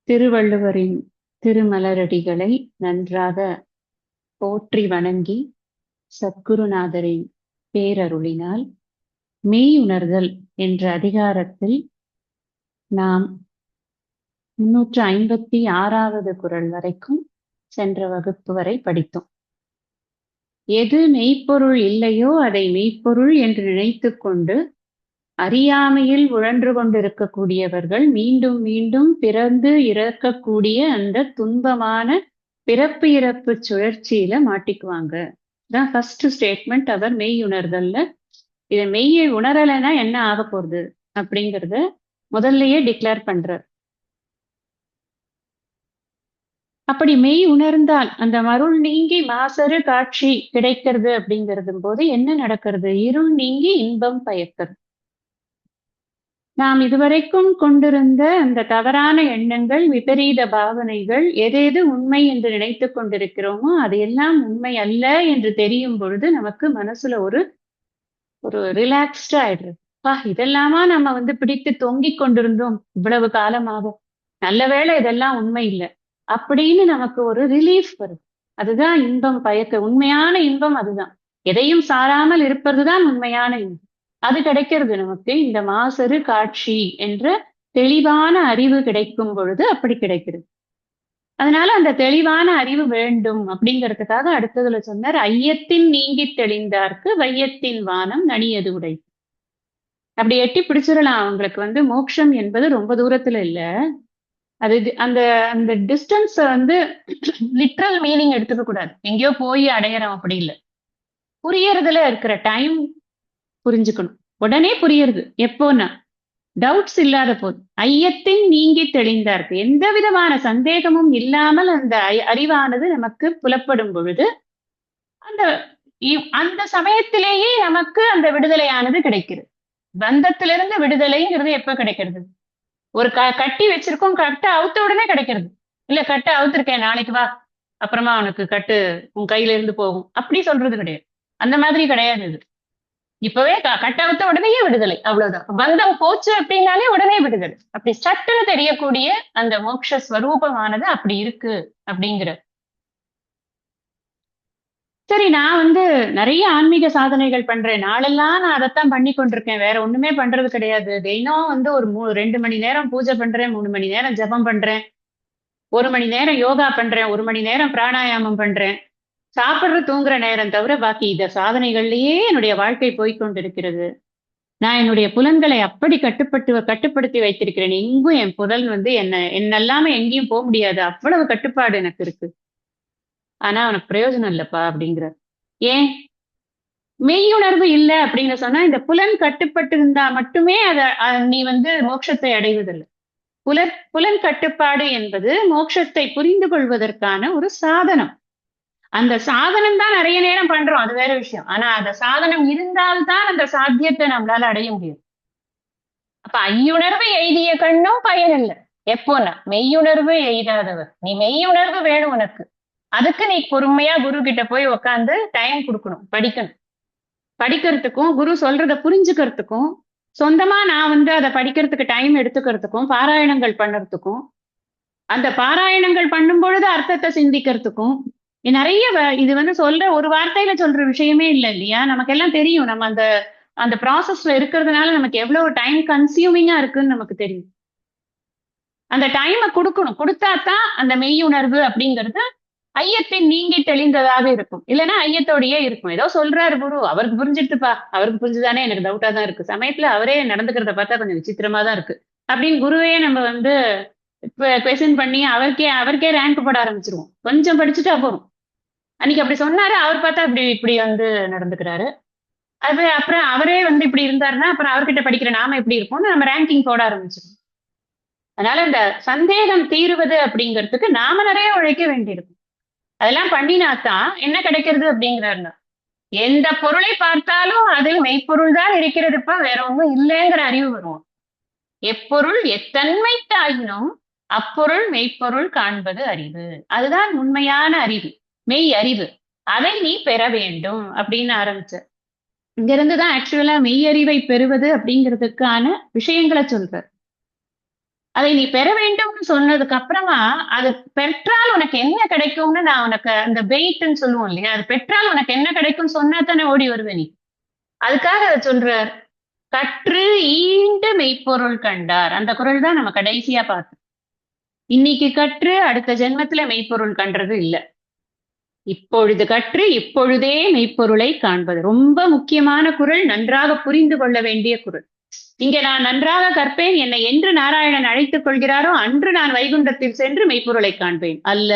திருவள்ளுவரின் திருமலரடிகளை நன்றாக போற்றி வணங்கி சத்குருநாதரின் பேரருளினால் மெய்யுணர்தல் என்ற அதிகாரத்தில் நாம் 356வது குறள் வரைக்கும் சென்ற வகுப்பு வரை படித்தோம். எது மெய்ப்பொருள் இல்லையோ அதை மெய்ப்பொருள் என்று நினைத்துக் கொண்டு அறியாமையில் உழன்று கொண்டிருக்கக்கூடியவர்கள் மீண்டும் மீண்டும் பிறந்து இறக்கக்கூடிய அந்த துன்பமான பிறப்பு இறப்பு சுழற்சியில மாட்டிக்குவாங்க. தான் ஃபர்ஸ்ட் ஸ்டேட்மெண்ட் அவர் மெய் உணர்தல்ல. இதை மெய்யை உணரலைன்னா என்ன ஆக போகுது அப்படிங்கிறத முதல்லயே டிக்ளேர் பண்றார். அப்படி மெய் உணர்ந்தால் அந்த மருள் நீங்கி மாசறு காட்சி கிடைக்கிறது அப்படிங்கிறது போது என்ன நடக்கிறது? இருள் நீங்கி இன்பம் பயக்கிறது. நாம் இதுவரைக்கும் கொண்டிருந்த அந்த தவறான எண்ணங்கள், விபரீத பாவனைகள், எதேது உண்மை என்று நினைத்துக் கொண்டிருக்கிறோமோ அதையெல்லாம் உண்மை அல்ல என்று தெரியும் பொழுது நமக்கு மனசுல ஒரு ரிலாக்ஸ்டா ஆயிடுறது. இதெல்லாமா நம்ம பிடித்து தொங்கிக் கொண்டிருந்தோம் இவ்வளவு காலமாக, நல்ல வேளை இதெல்லாம் உண்மை இல்லை அப்படின்னு நமக்கு ஒரு ரிலீஃப் வருது. அதுதான் இன்பம் பயக்க. உண்மையான இன்பம் அதுதான். எதையும் சாராமல் இருப்பதுதான் உண்மையான இன்பம். அது கிடைக்கிறது நமக்கு இந்த மாசறு காட்சி என்ற தெளிவான அறிவு கிடைக்கும் பொழுது அப்படி கிடைக்கிறது. அதனால அந்த தெளிவான அறிவு வேண்டும் அப்படிங்கிறதுக்காக அடுத்ததுல சொன்னார், ஐயத்தின் நீங்கி தெளிந்தார்க்கு வையத்தின் வானம் நனியது உடை. அப்படி எட்டி பிடிச்சிடலாம். அவங்களுக்கு மோட்சம் என்பது ரொம்ப தூரத்துல இல்ல. அது அந்த அந்த டிஸ்டன்ஸ் லிட்ரல் மீனிங் எடுத்துக்க கூடாது. எங்கேயோ போய் அடையறோம் அப்படி இல்லை. புரியறதுல இருக்கிற டைம் புரிஞ்சுக்கணும். உடனே புரியுறது எப்போன்னா டவுட்ஸ் இல்லாத போது. ஐயத்தின் நீங்கி தெளிந்தார்க்கு, எந்த விதமான சந்தேகமும் இல்லாமல் அந்த அறிவானது நமக்கு புலப்படும் பொழுது அந்த அந்த சமயத்திலேயே நமக்கு அந்த விடுதலையானது கிடைக்கிறது. பந்தத்திலிருந்து விடுதலைங்கிறது எப்ப கிடைக்கிறது? ஒரு கட்டி வச்சிருக்கோம், கட்டை அவுத்த உடனே கிடைக்கிறது. இல்ல கட்டை அவுத்திருக்கேன், நாளைக்கு வா, அப்புறமா அவனுக்கு கட்டு உன் கையில இருந்து போகும் அப்படி சொல்றது கிடையாது. அந்த மாதிரி கிடையாது. இது இப்பவே கட்டை அவுத்த உடனே விடுதலை, அவ்வளவுதான். பந்தம் போச்சு அப்படின்னாலே உடனே விடுதலை. அப்படி சட்டுன்னு தெரியக்கூடிய அந்த மோட்ச ஸ்வரூபமானது அப்படி இருக்கு அப்படிங்கிற. சரி, நான் நிறைய ஆன்மீக சாதனைகள் பண்றேன், நாளெல்லாம் நான் அதைத்தான் பண்ணி கொண்டிருக்கேன், வேற ஒண்ணுமே பண்றது கிடையாது. தினம் ஒரு 2 மணி நேரம் பூஜை பண்றேன், 3 மணி நேரம் ஜபம் பண்றேன், 1 மணி நேரம் யோகா பண்றேன், 1 மணி நேரம் பிராணாயாமம் பண்றேன், சாப்பிடுற தூங்குற நேரம் தவிர பாக்கி இந்த சாதனைகள்லயே என்னுடைய வாழ்க்கை போய்கொண்டிருக்கிறது. நான் என்னுடைய புலன்களை அப்படி கட்டுப்படுத்தி வைத்திருக்கிறேன். எங்கும் என் புலன் என்னெல்லாம எங்கேயும் போக முடியாது, அவ்வளவு கட்டுப்பாடு எனக்கு இருக்கு. ஆனா அவனுக்கு பிரயோஜனம் இல்லப்பா அப்படிங்கிற. ஏன்? மெய்யுணர்வு இல்லை அப்படின்னு சொன்னா இந்த புலன் கட்டுப்பட்டு இருந்தா மட்டுமே நீ மோட்சத்தை அடைவதில்லை. புலன் கட்டுப்பாடு என்பது மோட்சத்தை புரிந்து கொள்வதற்கான ஒரு சாதனம். அந்த சாதனம் தான் நிறைய நேரம் பண்றோம், அது வேற விஷயம். ஆனா அந்த சாதனம் இருந்தால்தான் அந்த சாத்தியத்தை நம்மளால அடைய முடியும். அப்ப ஐயுணர்வு எய்திய கண்ணும் பயன் இல்லை. எப்போனா மெய்யுணர்வு எய்தாதவர். நீ மெய்யுணர்வு வேணும் உனக்கு. அதுக்கு நீ பொறுமையா குரு கிட்ட போய் உட்காந்து டைம் கொடுக்கணும், படிக்கணும். படிக்கிறதுக்கும் குரு சொல்றத புரிஞ்சுக்கிறதுக்கும், சொந்தமா நான் அதை படிக்கிறதுக்கு டைம் எடுத்துக்கிறதுக்கும், பாராயணங்கள் பண்ணுறதுக்கும், அந்த பாராயணங்கள் பண்ணும் பொழுது அர்த்தத்தை சிந்திக்கிறதுக்கும் நிறைய இது சொல்ற ஒரு வார்த்தையில சொல்ற விஷயமே இல்லை இல்லையா? நமக்கு எல்லாம் தெரியும். நம்ம அந்த ப்ராசஸ்ல இருக்கிறதுனால நமக்கு எவ்வளவு டைம் கன்சியூமிங்கா இருக்குன்னு நமக்கு தெரியும். அந்த டைமை கொடுக்கணும். கொடுத்தாதான் அந்த மெய்யுணர்வு அப்படிங்கிறது ஐயத்தின் நீங்கி தெளிந்ததாக இருக்கும். இல்லைன்னா ஐயத்தோடையே இருக்கும். ஏதோ சொல்றாரு குரு, அவருக்கு புரிஞ்சிட்டுப்பா, அவருக்கு புரிஞ்சுதானே, எனக்கு டவுட்டா தான் இருக்கு. சமயத்துல அவரே நடந்துக்கிறத பார்த்தா கொஞ்சம் விசித்திரமா தான் இருக்கு அப்படின்னு குருவையே நம்ம கொஸ்டின் பண்ணி அவருக்கே ரேங்க் போட ஆரம்பிச்சிருவோம். கொஞ்சம் படிச்சுட்டா போறோம். அன்னைக்கு அப்படி சொன்னாரு, அவர் பார்த்தா இப்படி நடந்துக்கிறாரு. அப்புறம் அவரே இப்படி இருந்தாருன்னா அப்புறம் அவர்கிட்ட படிக்கிற நாம எப்படி இருப்போம்னு நம்ம ரேங்கிங் போட ஆரம்பிச்சிருவோம். அதனால இந்த சந்தேகம் தீருவது அப்படிங்கிறதுக்கு நாம நிறைய உழைக்க வேண்டியிருக்கும். அதெல்லாம் பண்ணினாத்தான் என்ன கிடைக்கிறது அப்படிங்கிறாருன்னா, எந்த பொருளை பார்த்தாலும் அதில் மெய்ப்பொருள் தான் இருக்கிறதுப்பா, வேற ஒன்றும் இல்லைங்கிற அறிவு வரும். எப்பொருள் எத்தன்மை தாயினும் அப்பொருள் மெய்ப்பொருள் காண்பது அறிவு. அதுதான் உண்மையான அறிவு, மெய் அறிவு. அதை நீ பெற வேண்டும் அப்படின்னு ஆரம்பிச்ச. இங்க இருந்துதான் ஆக்சுவலா மெய் அறிவை பெறுவது அப்படிங்கிறதுக்கான விஷயங்களை சொல்ற. அதை நீ பெற வேண்டும்னு சொன்னதுக்கு அப்புறமா அது பெற்றால் உனக்கு என்ன கிடைக்கும்னு நான் உனக்கு அந்த வெயிட்ன்னு சொல்லுவோம் இல்லையா, அது பெற்றால் உனக்கு என்ன கிடைக்கும்னு சொன்னா தானே ஓடி வருவே நீ. அதுக்காக அதை சொல்றார். கற்று ஈண்டு மெய்ப்பொருள் கண்டார். அந்த குறள் தான் நம்ம கடைசியா பார்த்தோம். இன்னைக்கு கற்று அடுத்த ஜென்மத்துல மெய்ப்பொருள் கண்டது இல்ல. இப்பொழுது கற்று இப்பொழுதே மெய்ப்பொருளை காண்பது ரொம்ப முக்கியமான குறள், நன்றாக புரிந்து கொள்ள வேண்டிய குறள். இங்கே நான் நன்றாக கற்பேன், என்னை என்று நாராயணன் அழைத்துக் கொள்கிறாரோ அன்று நான் வைகுண்டத்தில் சென்று மெய்ப்பொருளை காண்பேன் அல்ல.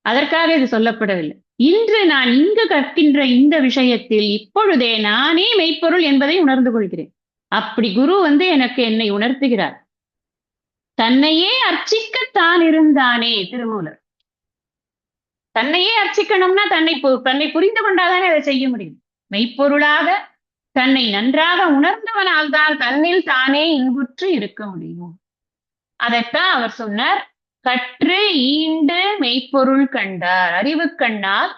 அதற்காக இது சொல்லப்படவில்லை. இன்று நான் இங்கு கற்கின்ற இந்த விஷயத்தில் இப்பொழுதே நானே மெய்ப்பொருள் என்பதை உணர்ந்து கொள்கிறேன். அப்படி குரு எனக்கு என்னை உணர்த்துகிறார். தன்னையே அர்ச்சிக்கத்தான் இருந்தானே திருமூலர். தன்னையே அர்ச்சிக்கணும்னா தன்னை புரிந்து கொண்டாதானே அதை செய்ய முடியும். மெய்ப்பொருளாக தன்னை நன்றாக உணர்ந்தவனால் தான் தன்னில் தானே இன்புற்று இருக்க முடியும். அதைத்தான் அவர் சொன்னார். கற்று ஈண்டு மெய்ப்பொருள் கண்டார். அறிவு கண்ணால்.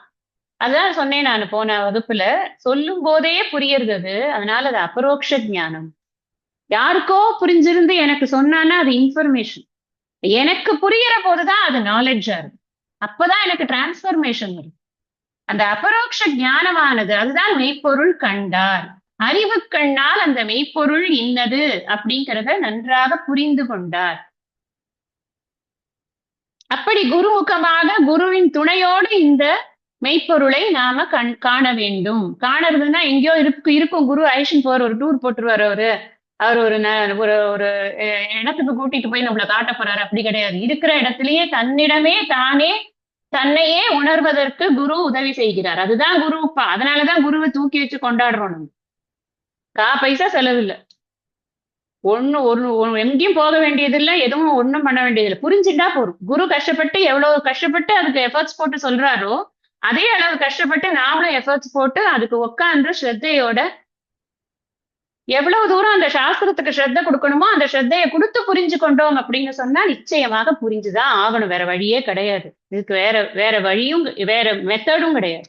அதான் சொன்னேன் நான் போன வகுப்புல, சொல்லும் போதே புரியறது. அதனால அது அபரோக்ஷ ஞானம். யாருக்கோ புரிஞ்சிருந்து எனக்கு சொன்னான்னா அது இன்ஃபர்மேஷன். எனக்கு புரியற போதுதான் அது நாலேஜா இருக்கு. அப்பதான் எனக்கு டிரான்ஸ்பர்மேஷன் வரும். அந்த அபரோக்ஷ ஞானமானது அதுதான் மெய்ப்பொருள் கண்டார். அறிவு கண்ணால் அந்த மெய்ப்பொருள் இன்னது அப்படிங்கிறத நன்றாக புரிந்து கொண்டார். அப்படி குருமுகமாக குருவின் துணையோடு இந்த மெய்ப்பொருளை நாம காண வேண்டும். காணறதுன்னா எங்கேயோ இருக்கும் குரு ஐஷன் போற ஒரு டூர் போட்டுருவாரு. அவர் ஒரு இடத்துக்கு கூட்டிட்டு போய் நம்மளை காட்ட போறாரு. அப்படி கிடையாது. இருக்கிற இடத்திலேயே தன்னிடமே தானே தன்னையே உணர்வதற்கு குரு உதவி செய்கிறார். அதுதான் குருப்பா. அதனாலதான் குருவை தூக்கி வச்சு கொண்டாடுறோம். நம்ம பைசா செலவில்லை. எங்கேயும் போக வேண்டியதில்லை, எதுவும் ஒண்ணும் பண்ண வேண்டியதில்லை. புரிஞ்சுட்டா போறோம். குரு கஷ்டப்பட்டு எவ்வளவு கஷ்டப்பட்டு அதுக்கு எஃபர்ட்ஸ் போட்டு சொல்றாரோ அதே அளவு கஷ்டப்பட்டு நாமளும் எஃபர்ட்ஸ் போட்டு அதுக்கு உட்காந்து ஸ்ரத்தையோட எவ்வளவு தூரம் அந்த சாஸ்திரத்துக்கு ஸ்ரத்த கொடுக்கணுமோ அந்த ஸ்ரத்தையை கொடுத்து புரிஞ்சு கொண்டோம் அப்படின்னு சொன்னா நிச்சயமாக புரிஞ்சுதான் ஆகணும். வேற வழியே கிடையாது. இதுக்கு வேற வழியும் வேற மெத்தடும் கிடையாது.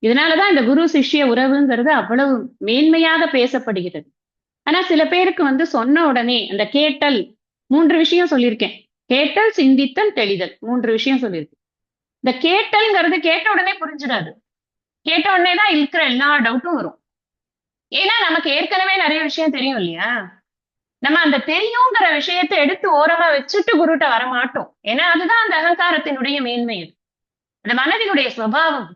இதனாலதான் இந்த குரு சிஷ்ய உறவுங்கிறது அவ்வளவு மேன்மையாக பேசப்படுகிறது. ஆனா சில பேருக்கு சொன்ன உடனே அந்த கேட்டல் 3 விஷயம் சொல்லியிருக்கேன். கேட்டல், சிந்தித்தல், தெளிதல் 3 விஷயம் சொல்லியிருக்கேன். இந்த கேட்டல்ங்கிறது கேட்ட உடனே புரிஞ்சிடாது. கேட்ட உடனே தான் இருக்கிற எல்லா டவுட்டும் வரும். ஏன்னா நமக்கு ஏற்கனவே நிறைய விஷயம் தெரியும் இல்லையா. நம்ம அந்த தெரியுங்கிற விஷயத்தை எடுத்து ஓரமா வச்சுட்டு குருட்ட வரமாட்டோம். ஏன்னா அதுதான் அந்த அகங்காரத்தினுடைய மேன்மை. அந்த மனதினுடைய சுபாவம்.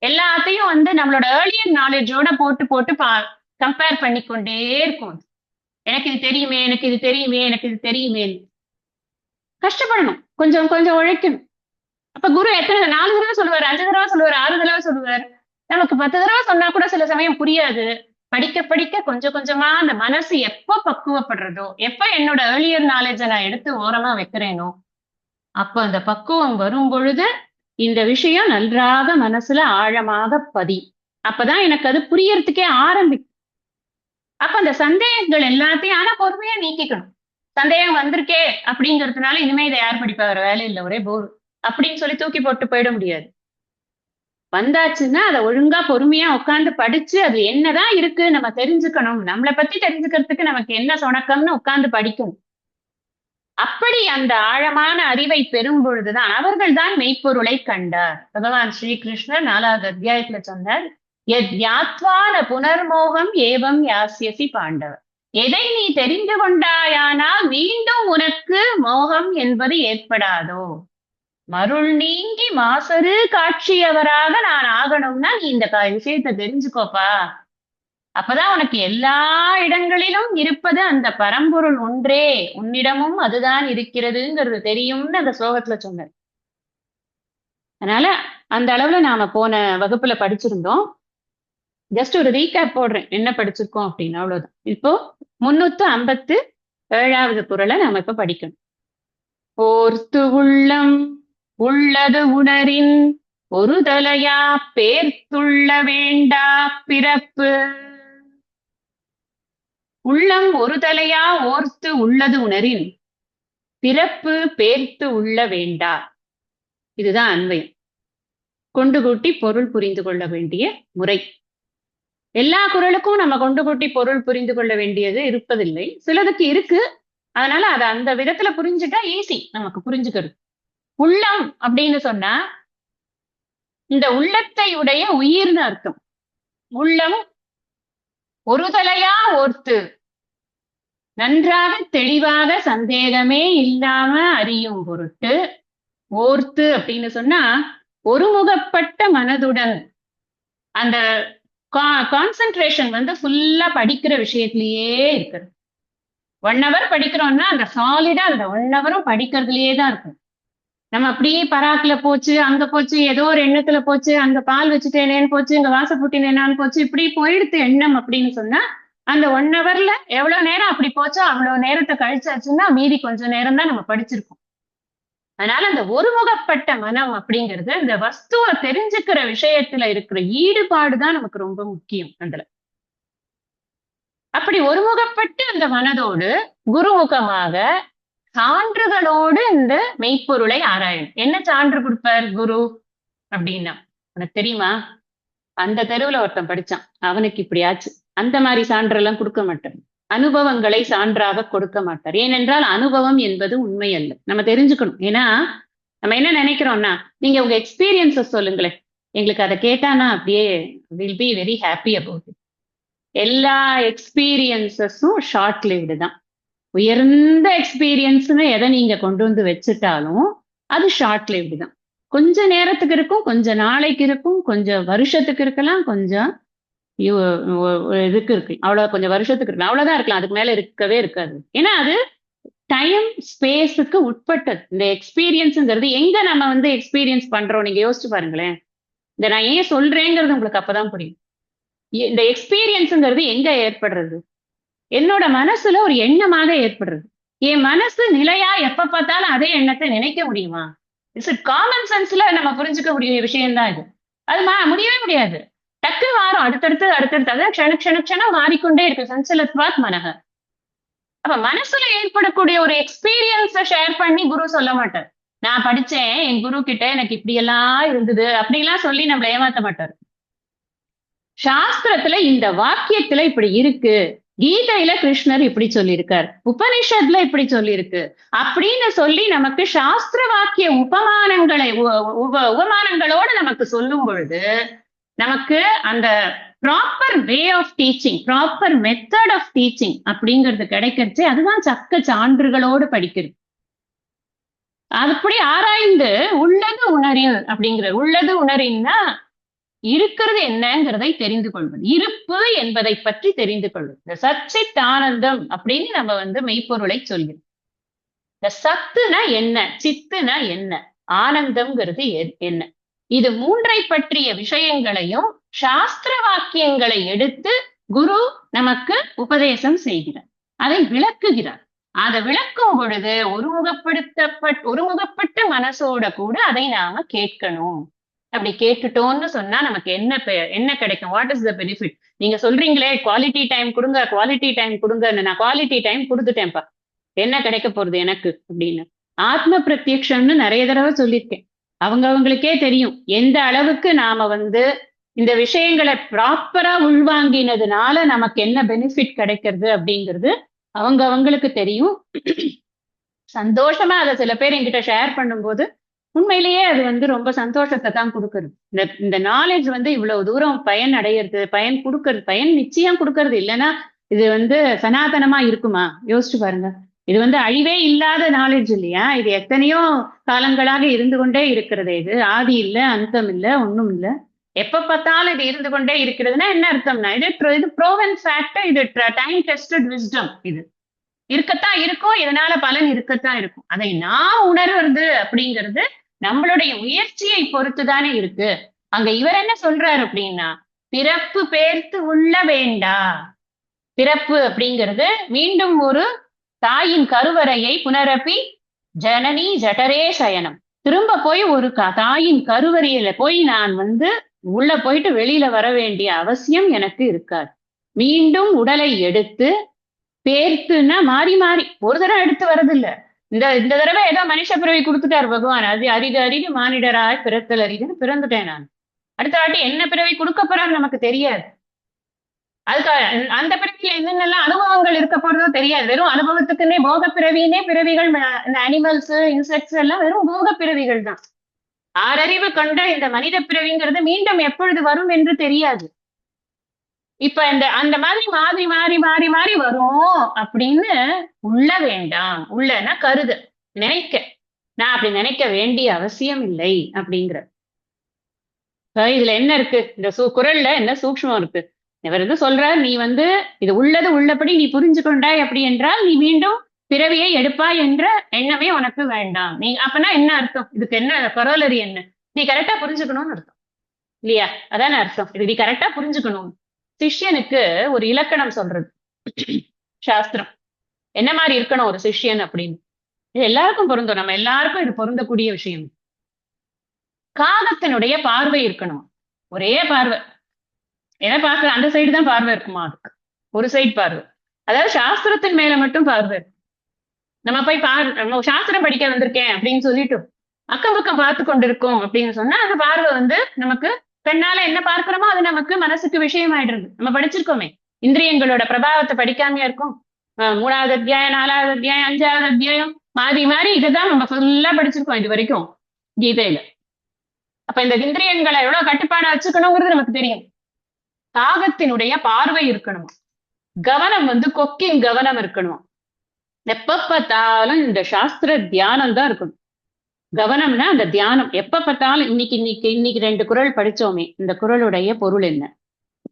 எல்லாத்தையும் நம்மளோட ஏர்லியர் நாலேஜோட போட்டு கம்பேர் பண்ணிக்கொண்டே இருக்கும். எனக்கு இது தெரியுமே, எனக்கு இது தெரியுமே, எனக்கு இது தெரியுமே. கஷ்டப்படணும். கொஞ்சம் கொஞ்சம் உழைக்கணும். அப்ப குரு எத்தனை 4 தடவை சொல்லுவார், 5 தடவை சொல்லுவார், 6 தடவை சொல்லுவார். நமக்கு 10 தடவை சொன்னா கூட சில சமயம் புரியாது. படிக்க படிக்க கொஞ்சம் கொஞ்சமா அந்த மனசு எப்ப பக்குவப்படுறதோ, எப்ப என்னோட ஏர்லியர் நாலேஜை நான் எடுத்து ஓரமா வைக்கிறேனோ அப்ப அந்த பக்குவம் வரும் பொழுது இந்த விஷயம் நன்றாக மனசுல ஆழமாக அப்பதான் எனக்கு அது புரியறதுக்கே ஆரம்பிக்கும். அப்ப அந்த சந்தேகங்கள் எல்லாத்தையும் ஆனா பொறுமையா நீக்கிக்கணும். சந்தேகம் வந்திருக்கே அப்படிங்கிறதுனால இனிமே இதை யார் படிப்பா, வேற வேலை இல்லை, ஒரே போர் அப்படின்னு சொல்லி தூக்கி போட்டு போயிட முடியாது. வந்தாச்சுன்னா அதை ஒழுங்கா பொறுமையா உட்கார்ந்து படிச்சு அது என்னதான் இருக்கு நம்ம தெரிஞ்சுக்கணும். நம்மளை பத்தி தெரிஞ்சுக்கிறதுக்கு நமக்கு என்ன சொணக்கம்னு உட்கார்ந்து படிக்கணும். அப்படி அந்த ஆழமான அறிவை பெறும் பொழுதுதான் அவர்கள் தான் மெய்ப்பொருளை கண்டார். பகவான் ஸ்ரீகிருஷ்ணர் 4வது அத்தியாயத்துல சொன்னார், யாத்வான புனர்மோகம் ஏவம் யாஸ்யசி பாண்டவர். எதை நீ தெரிந்து கொண்டாயானால் மீண்டும் உனக்கு மோகம் என்பது ஏற்படாதோ. மருள் நீங்கி மாசரு காட்சியவராக நான் ஆகணும்னா நீ இந்த விஷயத்தை தெரிஞ்சுக்கோப்பா. அப்பதான் உனக்கு எல்லா இடங்களிலும் இருப்பது அந்த பரம்பொருள் ஒன்றே, உன்னிடமும் அதுதான் இருக்கிறதுங்கிறது தெரியும்னு அந்த ஸ்லோகத்துல சொன்னார். அதனால அந்த அளவுல நாம போன வகுப்புல படிச்சிருந்தோம். ஜஸ்ட் ஒரு ரீகேப் போடுறேன் என்ன படிச்சிருக்கோம் அப்படின்னு. அவ்வளவுதான். இப்போ 357வது குறளை நாம இப்ப படிக்கணும். ஓர்த்து உள்ளம் உள்ளது உணரின் ஒரு தலையா பேர்த்துள்ள வேண்டா பிறப்பு. உள்ளம் ஒரு தலையா ஓர்த்து உள்ளது உணரின் பிறப்பு பேர்த்து உள்ள வேண்டா. இதுதான் அன்வயம். கொண்டு கூட்டி பொருள் புரிந்து கொள்ள வேண்டிய முறை. எல்லா குறளுக்கும் நம்ம கொண்டு கூட்டி பொருள் புரிந்து கொள்ள வேண்டியது இருப்பதில்லை. சிலதுக்கு இருக்கு. அதனால அத அந்த விதத்துல புரிஞ்சுட்டா ஈஸி நமக்கு புரிஞ்சுக்கிறது. உள்ளம் அப்படின்னு சொன்னா இந்த உள்ளத்தை உடைய உயிர்னு அர்த்தம். உள்ளம் ஒருதலையா ஓர்த்து நன்றாக தெளிவாக சந்தேகமே இல்லாம அறியும் பொருட்டு ஓர்த்து அப்படின்னு சொன்னா ஒருமுகப்பட்ட மனதுடன் அந்த கான்சென்ட்ரேஷன் வந்து ஃபுல்லா படிக்கிற விஷயத்திலேயே இருக்கிறது. 1 hour படிக்கிறோம்னா அந்த சாலிடா அந்த 1 hour படிக்கிறதுலயே தான் இருக்கும். நம்ம அப்படியே பராக்குல போச்சு, அங்க போச்சு, ஏதோ ஒரு எண்ணத்துல போச்சு, அங்க பால் வச்சுட்டேனேன்னு போச்சு, இங்க வாசப்பூட்டினேனான்னு போச்சு, இப்படி போயிடுத்து எண்ணம் அப்படின்னு சொன்னா அந்த 1 hourல எவ்வளவு நேரம் அப்படி போச்சோ அவ்வளவு நேரத்தை கழிச்சாச்சுன்னா மீதி கொஞ்ச நேரம் தான் நம்ம படிச்சிருக்கோம். அதனால அந்த ஒருமுகப்பட்ட மனம் அப்படிங்கிறது இந்த வஸ்துவை தெரிஞ்சுக்கிற விஷயத்துல இருக்கிற ஈடுபாடுதான் நமக்கு ரொம்ப முக்கியம் அதுல. அப்படி ஒருமுகப்பட்டு அந்த மனதோடு குருமுகமாக சான்றுகளோடு இந்த மெய்ப்பொருளை ஆராயணும். என்ன சான்று கொடுப்பார் குரு அப்படின்னா உனக்கு தெரியுமா? அந்த தெருவுல ஒருத்தன் படிச்சான், அவனுக்கு இப்படி ஆச்சு. அந்த மாதிரி சான்றெல்லாம் கொடுக்க மாட்டார். அனுபவங்களை சான்றாக கொடுக்க மாட்டார். ஏனென்றால் அனுபவம் என்பது உண்மை அல்ல. நம்ம தெரிஞ்சுக்கணும். ஏன்னா நம்ம என்ன நினைக்கிறோம்னா, நீங்க உங்க எக்ஸ்பீரியன்ஸஸ் சொல்லுங்களேன், எங்களுக்கு அதை கேட்டானா அப்படியே will be very happy about it. எல்லா எக்ஸ்பீரியன்ஸஸும் ஷார்ட் லிவ்டு தான். உயர்ந்த எக்ஸ்பீரியன்ஸ்னு எதை நீங்க கொண்டு வந்து வச்சுட்டாலும் அது ஷார்ட் லிவ்டு தான். கொஞ்ச நேரத்துக்கு இருக்கும், கொஞ்ச நாளைக்கு இருக்கும், கொஞ்சம் வருஷத்துக்கு இருக்கலாம், கொஞ்சம் இதுக்கு இருக்கு, அவ்வளவு கொஞ்சம் வருஷத்துக்கு இருக்கலாம், அவ்வளவுதான் இருக்கலாம், அதுக்கு மேல இருக்கவே இருக்காது. ஏன்னா அது டைம் ஸ்பேஸுக்கு உட்பட்டது. இந்த எக்ஸ்பீரியன்ஸுங்கிறது எங்க நம்ம வந்து எக்ஸ்பீரியன்ஸ் பண்றோம் நீங்க யோசிச்சு பாருங்களேன். இந்த நான் ஏன் சொல்றேங்கிறது உங்களுக்கு அப்பதான் புரியும். இந்த எக்ஸ்பீரியன்ஸுங்கிறது எங்க ஏற்படுறது? என்னோட மனசுல ஒரு எண்ணமாக ஏற்படுறது. என் மனசு நிலையா எப்ப பார்த்தாலும் அதே எண்ணத்தை நினைக்க முடியுமா? இட்ஸ் காமன் சென்ஸ்ல நம்ம புரிஞ்சுக்க முடிய விஷயம் தான் இது. அது முடியவே முடியாது. டக்கு மாறும், அடுத்தடுத்து அடுத்தடுத்து, அதான் க்ஷணம் மாறிக்கொண்டே இருக்கு. சஞ்சலத்வாத் மனக. அப்ப மனசுல ஏற்படக்கூடிய ஒரு எக்ஸ்பீரியன்ஸ ஷேர் பண்ணி குரு சொல்ல மாட்டார். நான் படிச்சேன், என் குரு கிட்ட எனக்கு இப்படி எல்லாம் இருந்தது அப்படிலாம் சொல்லி நம்மள ஏமாத்த மாட்டார். சாஸ்திரத்துல இந்த வாக்கியத்துல இப்படி இருக்கு, கீதையில கிருஷ்ணர் இப்படி சொல்லியிருக்கார், உபனிஷத்ல இப்படி சொல்லியிருக்கு அப்படின்னு சொல்லி நமக்கு சாஸ்திர வாக்கிய உபமானங்களை உபமானங்களோடு நமக்கு சொல்லும் பொழுது நமக்கு அந்த proper way of teaching, proper method of teaching அப்படிங்கிறது கிடைக்கிறச்சு. அதுதான் சக்க சான்றுகளோடு படிக்கிறது. அப்படி ஆராய்ந்து உள்ளது உணரில் அப்படிங்கிற, உள்ளது உணரின்னா இருக்கிறது என்னங்கிறதை தெரிந்து கொள்வது, இருப்பு என்பதை பற்றி தெரிந்து கொள்வது. இந்த சச்சித் ஆனந்தம் அப்படின்னு நம்ம வந்து மெய்ப்பொருளை சொல்கிறோம். இந்த சத்துனா என்ன, சித்துனா என்ன, ஆனந்தம்ங்கிறது என்ன, இது மூன்றை பற்றிய விஷயங்களையும் சாஸ்திர வாக்கியங்களை எடுத்து குரு நமக்கு உபதேசம் செய்கிறார், அதை விளக்குகிறார். அதை விளக்கும் பொழுது ஒருமுகப்பட்ட மனசோட கூட அதை நாம கேட்கணும். அப்படி கேட்டுட்டோம்னு சொன்னா நமக்கு என்ன கிடைக்கும்? What is the benefit? நீங்க சொல்றீங்களே குவாலிட்டி டைம் கொடுங்க, குவாலிட்டி டைம் கொடுங்கன்னு. நான் குவாலிட்டி டைம் கொடுத்துட்டேன்ப்பா, என்ன கிடைக்க போறது எனக்கு அப்படின்னு. ஆத்ம பிரத்யக்ஷம்னு நிறைய தடவை சொல்லியிருக்கேன். அவங்களுக்கே தெரியும் எந்த அளவுக்கு நாம வந்து இந்த விஷயங்களை ப்ராப்பரா உள்வாங்கினதுனால நமக்கு என்ன பெனிஃபிட் கிடைக்கிறது அப்படிங்கிறது அவங்களுக்கு தெரியும். சந்தோஷமா அதை சில பேர் என்கிட்ட ஷேர் பண்ணும்போது உண்மையிலேயே அது வந்து ரொம்ப சந்தோஷத்தை தான் கொடுக்கறது. இந்த நாலேஜ் வந்து இவ்வளவு தூரம் பயன் அடையிறது, பயன் கொடுக்கறது, பயன் நிச்சயம் கொடுக்கறது. இல்லைன்னா இது வந்து சனாதனமா இருக்குமா? யோசிச்சு பாருங்க. இது வந்து அழிவே இல்லாத நாலேஜ் இல்லையா? இது எத்தனையோ காலங்களாக இருந்து கொண்டே இருக்கிறது. இது ஆதி இல்ல, அந்தம் இல்ல, ஒண்ணும் இல்ல, எப்ப பார்த்தாலும் இது இருந்து கொண்டே இருக்கிறதுனா என்ன அர்த்தம்னா இது ப்ரோவன் ஃபேக்ட், இது டைம் டெஸ்டட் விஸ்டம். இது இருக்கத்தான் இருக்கும், இதனால பலன் இருக்கத்தான் இருக்கும். அதை நான் உணர்வது அப்படிங்கிறது நம்மளுடைய முயற்சியை பொறுத்துதானே இருக்கு. அங்க இவர் என்ன சொல்றாரு அப்படின்னா, பிறப்பு பேர்த்து உள்ள வேண்டா. பிறப்பு அப்படிங்கிறது மீண்டும் ஒரு தாயின் கருவறையை புனரப்பி ஜனனி ஜடரே சயனம், திரும்ப போய் ஒரு தாயின் கருவறையில போய் நான் வந்து உள்ள போயிட்டு வெளியில வர வேண்டிய அவசியம் எனக்கு இருக்காது. மீண்டும் உடலை எடுத்து பேர்த்துன்னா மாறி மாறி ஒரு தடவை எடுத்து வர்றது இல்ல. இந்த தடவை ஏதோ மனுஷ பிறவி கொடுத்துட்டாரு பகவான், அது அரிது மானிடராய் பிறத்தல் அரிதுன்னு பிறந்துட்டேன் நான். அடுத்த வாட்டி என்ன பிறவி கொடுக்க போறாரு நமக்கு தெரியாது. அதுக்காக அந்த பிறவியில என்னென்னலாம் அனுபவங்கள் இருக்க போறதோ தெரியாது. வெறும் அனுபவத்துக்குன்னே போக பிறவினே பிறவிகள் இந்த அனிமல்ஸ் இன்செக்ட்ஸ் எல்லாம் வெறும் போக பிறவிகள் தான். ஆறறிவு கொண்ட இந்த மனித பிறவிங்கிறது மீண்டும் எப்பொழுது வரும் என்று தெரியாது. இப்ப இந்த அந்த மாதிரி மாறி மாறி மாறி மாறி வரும் அப்படின்னு உள்ள வேண்டாம். உள்ளன்னா கருது, நினைக்க. நான் அப்படி நினைக்க வேண்டிய அவசியம் இல்லை அப்படிங்கிற. இதுல என்ன இருக்கு? இந்த குரல்ல என்ன சூக்ஷ்மம் இருக்கு? இவர் வந்து சொல்றார், நீ வந்து இது உள்ளது உள்ளபடி நீ புரிஞ்சு கொண்டாய் அப்படி என்றால் நீ மீண்டும் பிறவியை எடுப்பாய் என்ற எண்ணமே உனக்கு வேண்டாம். நீ அப்பனா என்ன அர்த்தம்? இதுக்கு என்ன பரோலரி என்ன? நீ கரெக்டா புரிஞ்சுக்கணும்னு அர்த்தம் இல்லையா? அதான அர்த்தம். இது நீ கரெக்டா புரிஞ்சுக்கணும். சிஷ்யனுக்கு ஒரு இலக்கணம் சொல்றது சாஸ்திரம். என்ன மாதிரி இருக்கணும் ஒரு சிஷ்யன் அப்படின்னு. இது எல்லாருக்கும் பொருந்தும். நம்ம எல்லாருக்கும் இது பொருந்தக்கூடிய விஷயம். காகத்தினுடைய பார்வை இருக்கணும். ஒரே பார்வை. என்ன பார்க்க அந்த சைடு தான் பார்வை இருக்குமா? அதுக்கு ஒரு சைடு பார்வை. அதாவது சாஸ்திரத்தின் மேல மட்டும் பார்வை. நம்ம போய் நம்ம சாஸ்திரம் படிக்க வந்திருக்கேன் அப்படின்னு சொல்லிட்டு அக்கம் பக்கம் பார்த்து கொண்டிருக்கோம் அப்படின்னு சொன்னா அந்த பார்வை வந்து நமக்கு பெண்ணால என்ன பார்க்கிறோமோ அது நமக்கு மனசுக்கு விஷயம் ஆயிடுறது. நம்ம படிச்சிருக்கோமே, இந்திரியங்களோட பிரபாவத்தை படிக்காமையா இருக்கும். 3வது அத்தியாயம், 4வது அத்தியாயம், 5வது அத்தியாயம் மாறி மாறி இதுதான் நம்ம ஃபுல்லா படிச்சிருக்கோம் இது வரைக்கும் கீதையில. அப்ப இந்த இந்திரியங்களை எவ்வளவு கட்டுப்பாடா வச்சுக்கணுங்கிறது நமக்கு தெரியும். காகத்தினுடைய பார்வை இருக்கணும். கவனம் வந்து கொக்கின் கவனம் இருக்கணும். எப்ப பார்த்தாலும் இந்த சாஸ்திர தியானம் தான் இருக்கணும். கவனம்னா அந்த தியானம். எப்ப பார்த்தாலும் இன்னைக்கு 2 குறள் படிச்சோமே, இந்த குறளுடைய பொருள் என்ன?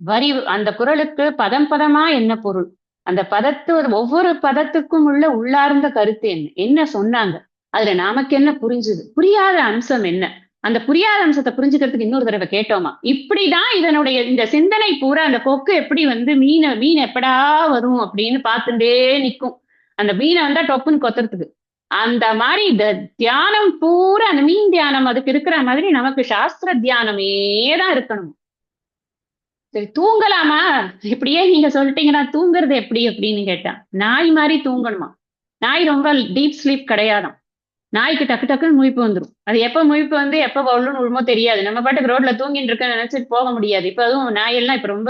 வரி அந்த குறளுக்கு பதம் பதமா என்ன பொருள்? அந்த ஒவ்வொரு பதத்துக்கும் உள்ள உள்ளார்ந்த கருத்து என்ன? என்ன சொன்னாங்க? அதுல நமக்கு என்ன புரிஞ்சுது? புரியாத அம்சம் என்ன? அந்த புரியாத அம்சத்தை புரிஞ்சுக்கிறதுக்கு இன்னொரு தடவை கேட்டோமா? இப்படிதான் இதனுடைய இந்த சிந்தனை பூரா அந்த கொக்கு எப்படி வந்து மீன் எப்படா வரும் அப்படின்னு பார்த்துட்டே நிற்கும். அந்த மீனை வந்தா டொப்புன்னு கொத்துறதுக்கு. அந்த மாதிரி இந்த தியானம் பூரா அந்த மீன் தியானம் அதுக்கு இருக்கிற மாதிரி நமக்கு சாஸ்திர தியானமே தான் இருக்கணும். சரி, தூங்கலாமா? இப்படியே நீங்க சொல்லிட்டீங்கன்னா தூங்குறது எப்படி அப்படின்னு கேட்டான். நாய் மாதிரி தூங்கணுமா? நாய் ரொம்ப டீப் ஸ்லீப் கிடையாதாம். நாய்க்கு டக்கு டக்குன்னு முழிப்பு வந்துடும். அது எப்ப முழிப்பு வந்து எப்ப பவுலுன்னு விழுமோ தெரியாது. நம்ம பாட்டுக்கு ரோட்ல தூங்கிட்டு இருக்க நினைச்சிட்டு போக முடியாது. இப்ப அதுவும் நாயெல்லாம் இப்ப ரொம்ப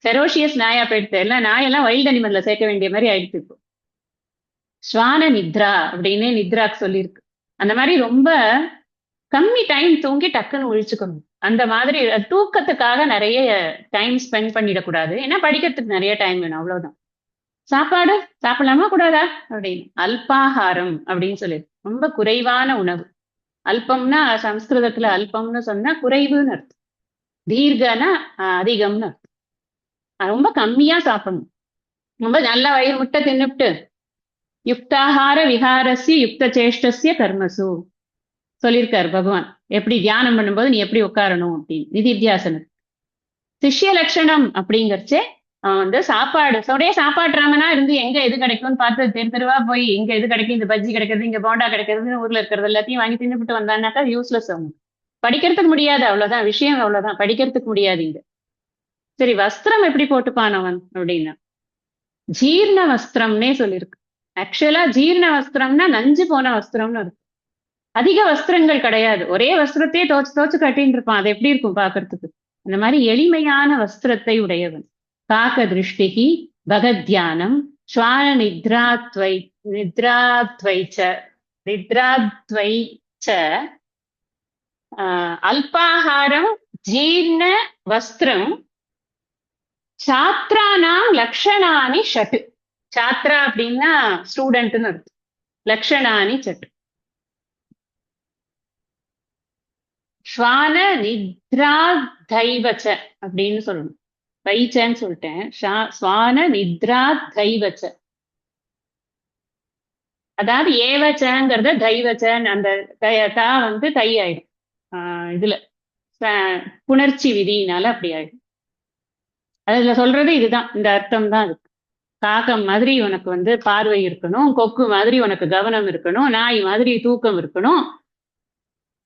ஃபெரோஷியஸ் நாயா போயிடுது. எல்லாம் நாயெல்லாம் வைல்ட் அனிமல்ல சேர்க்க வேண்டிய மாதிரி ஆயிடுச்சு இப்போ. ஸ்வான நித்ரா அப்படின்னு நித்ராக்கு சொல்லியிருக்கு. அந்த மாதிரி ரொம்ப கம்மி டைம் தூங்கி டக்குன்னு ஒழிச்சுக்கணும். அந்த மாதிரி தூக்கத்துக்காக நிறைய டைம் ஸ்பெண்ட் பண்ணிடக்கூடாது. ஏன்னா படிக்கிறதுக்கு நிறைய டைம் வேணும், அவ்வளவுதான். சாப்பாடு சாப்பிடலாமா கூடாதா அப்படின்னு அல்பாகாரம் அப்படின்னு சொல்லியிருக்கு. ரொம்ப குறைவான உணவு. அல்பம்னா சம்ஸ்கிருதத்துல அல்பம்னு சொன்னா குறைவுன்னு அர்த்தம். தீர்க்கனா அதிகம்னு அர்த்தம். ரொம்ப கம்மியா சாப்பிடணும். ரொம்ப நல்ல வயிறு முட்டை தின்னுட்டு யுக்தாகார விஹாரஸ்ய யுக்த சேஷ்டஸ்ய கர்மசு சொல்லியிருக்காரு பகவான். எப்படி தியானம் பண்ணும்போது நீ எப்படி உட்காரணும் அப்படின்னு நிதித்தியாசனம். சிஷ்ய லட்சணம் அப்படிங்கறச்சே வந்து சாப்பாடு ராமனா இருந்து எங்க எது கிடைக்கும்னு பார்த்து தெருவா போய் இங்க எது கிடைக்கும், இந்த பஜ்ஜி கிடைக்கிறது, இங்க போண்டா கிடைக்கிறது, ஊர்ல இருக்கிறது எல்லாத்தையும் வாங்கி தின்னுபிட்டு வந்தான்னாக்கா யூஸ்லெஸ் ஆகும். படிக்கிறதுக்கு முடியாது, அவ்வளவுதான் விஷயம். அவ்வளவுதான், படிக்கிறதுக்கு முடியாது இங்க. சரி, வஸ்திரம் எப்படி போட்டுப்பானவன் அப்படின்னா ஜீர்ண வஸ்திரம்னே சொல்லியிருக்கு. ஆக்சுவலா ஜீர்ண வஸ்திரம்னா நஞ்சு போன வஸ்திரம்னு இருக்கு. அதிக வஸ்திரங்கள் கிடையாது. ஒரே வஸ்திரத்தையே தோச்சு கட்டின்னு இருப்பான். அது எப்படி இருக்கும் பாக்குறதுக்கு? அந்த மாதிரி எளிமையான வஸ்திரத்தை உடையவன். காக்க திருஷ்டிகி பகத்யானம் ஸ்வான நித்ராத்வைச்ச அல்பாகாரம் ஜீர்ண வஸ்திரம் சாத்ரானாம் லக்ஷணானி ஷட்டு. சாத்ரா அப்படின்னா ஸ்டூடெண்ட்னு அர்த்தம். லக்ஷணானி சட்டு. ஸ்வான நித்ரா தைவச்ச அப்படின்னு சொல்லணும். வைச்சன்னு சொல்லிட்டேன். ஸ்வான நித்ரா தைவச்ச. அதாவது ஏவச்சங்கிறத தைவச்சன் அந்த தா வந்து தை ஆயிடும். இதுல புணர்ச்சி விதியினால அப்படி ஆயிடும். அதுல சொல்றது இதுதான், இந்த அர்த்தம் தான் இருக்கு. காகம் மாதிரி உனக்கு வந்து பார்வை இருக்கணும், கொக்கு மாதிரி உனக்கு கவனம் இருக்கணும், நாய் மாதிரி தூக்கம் இருக்கணும்,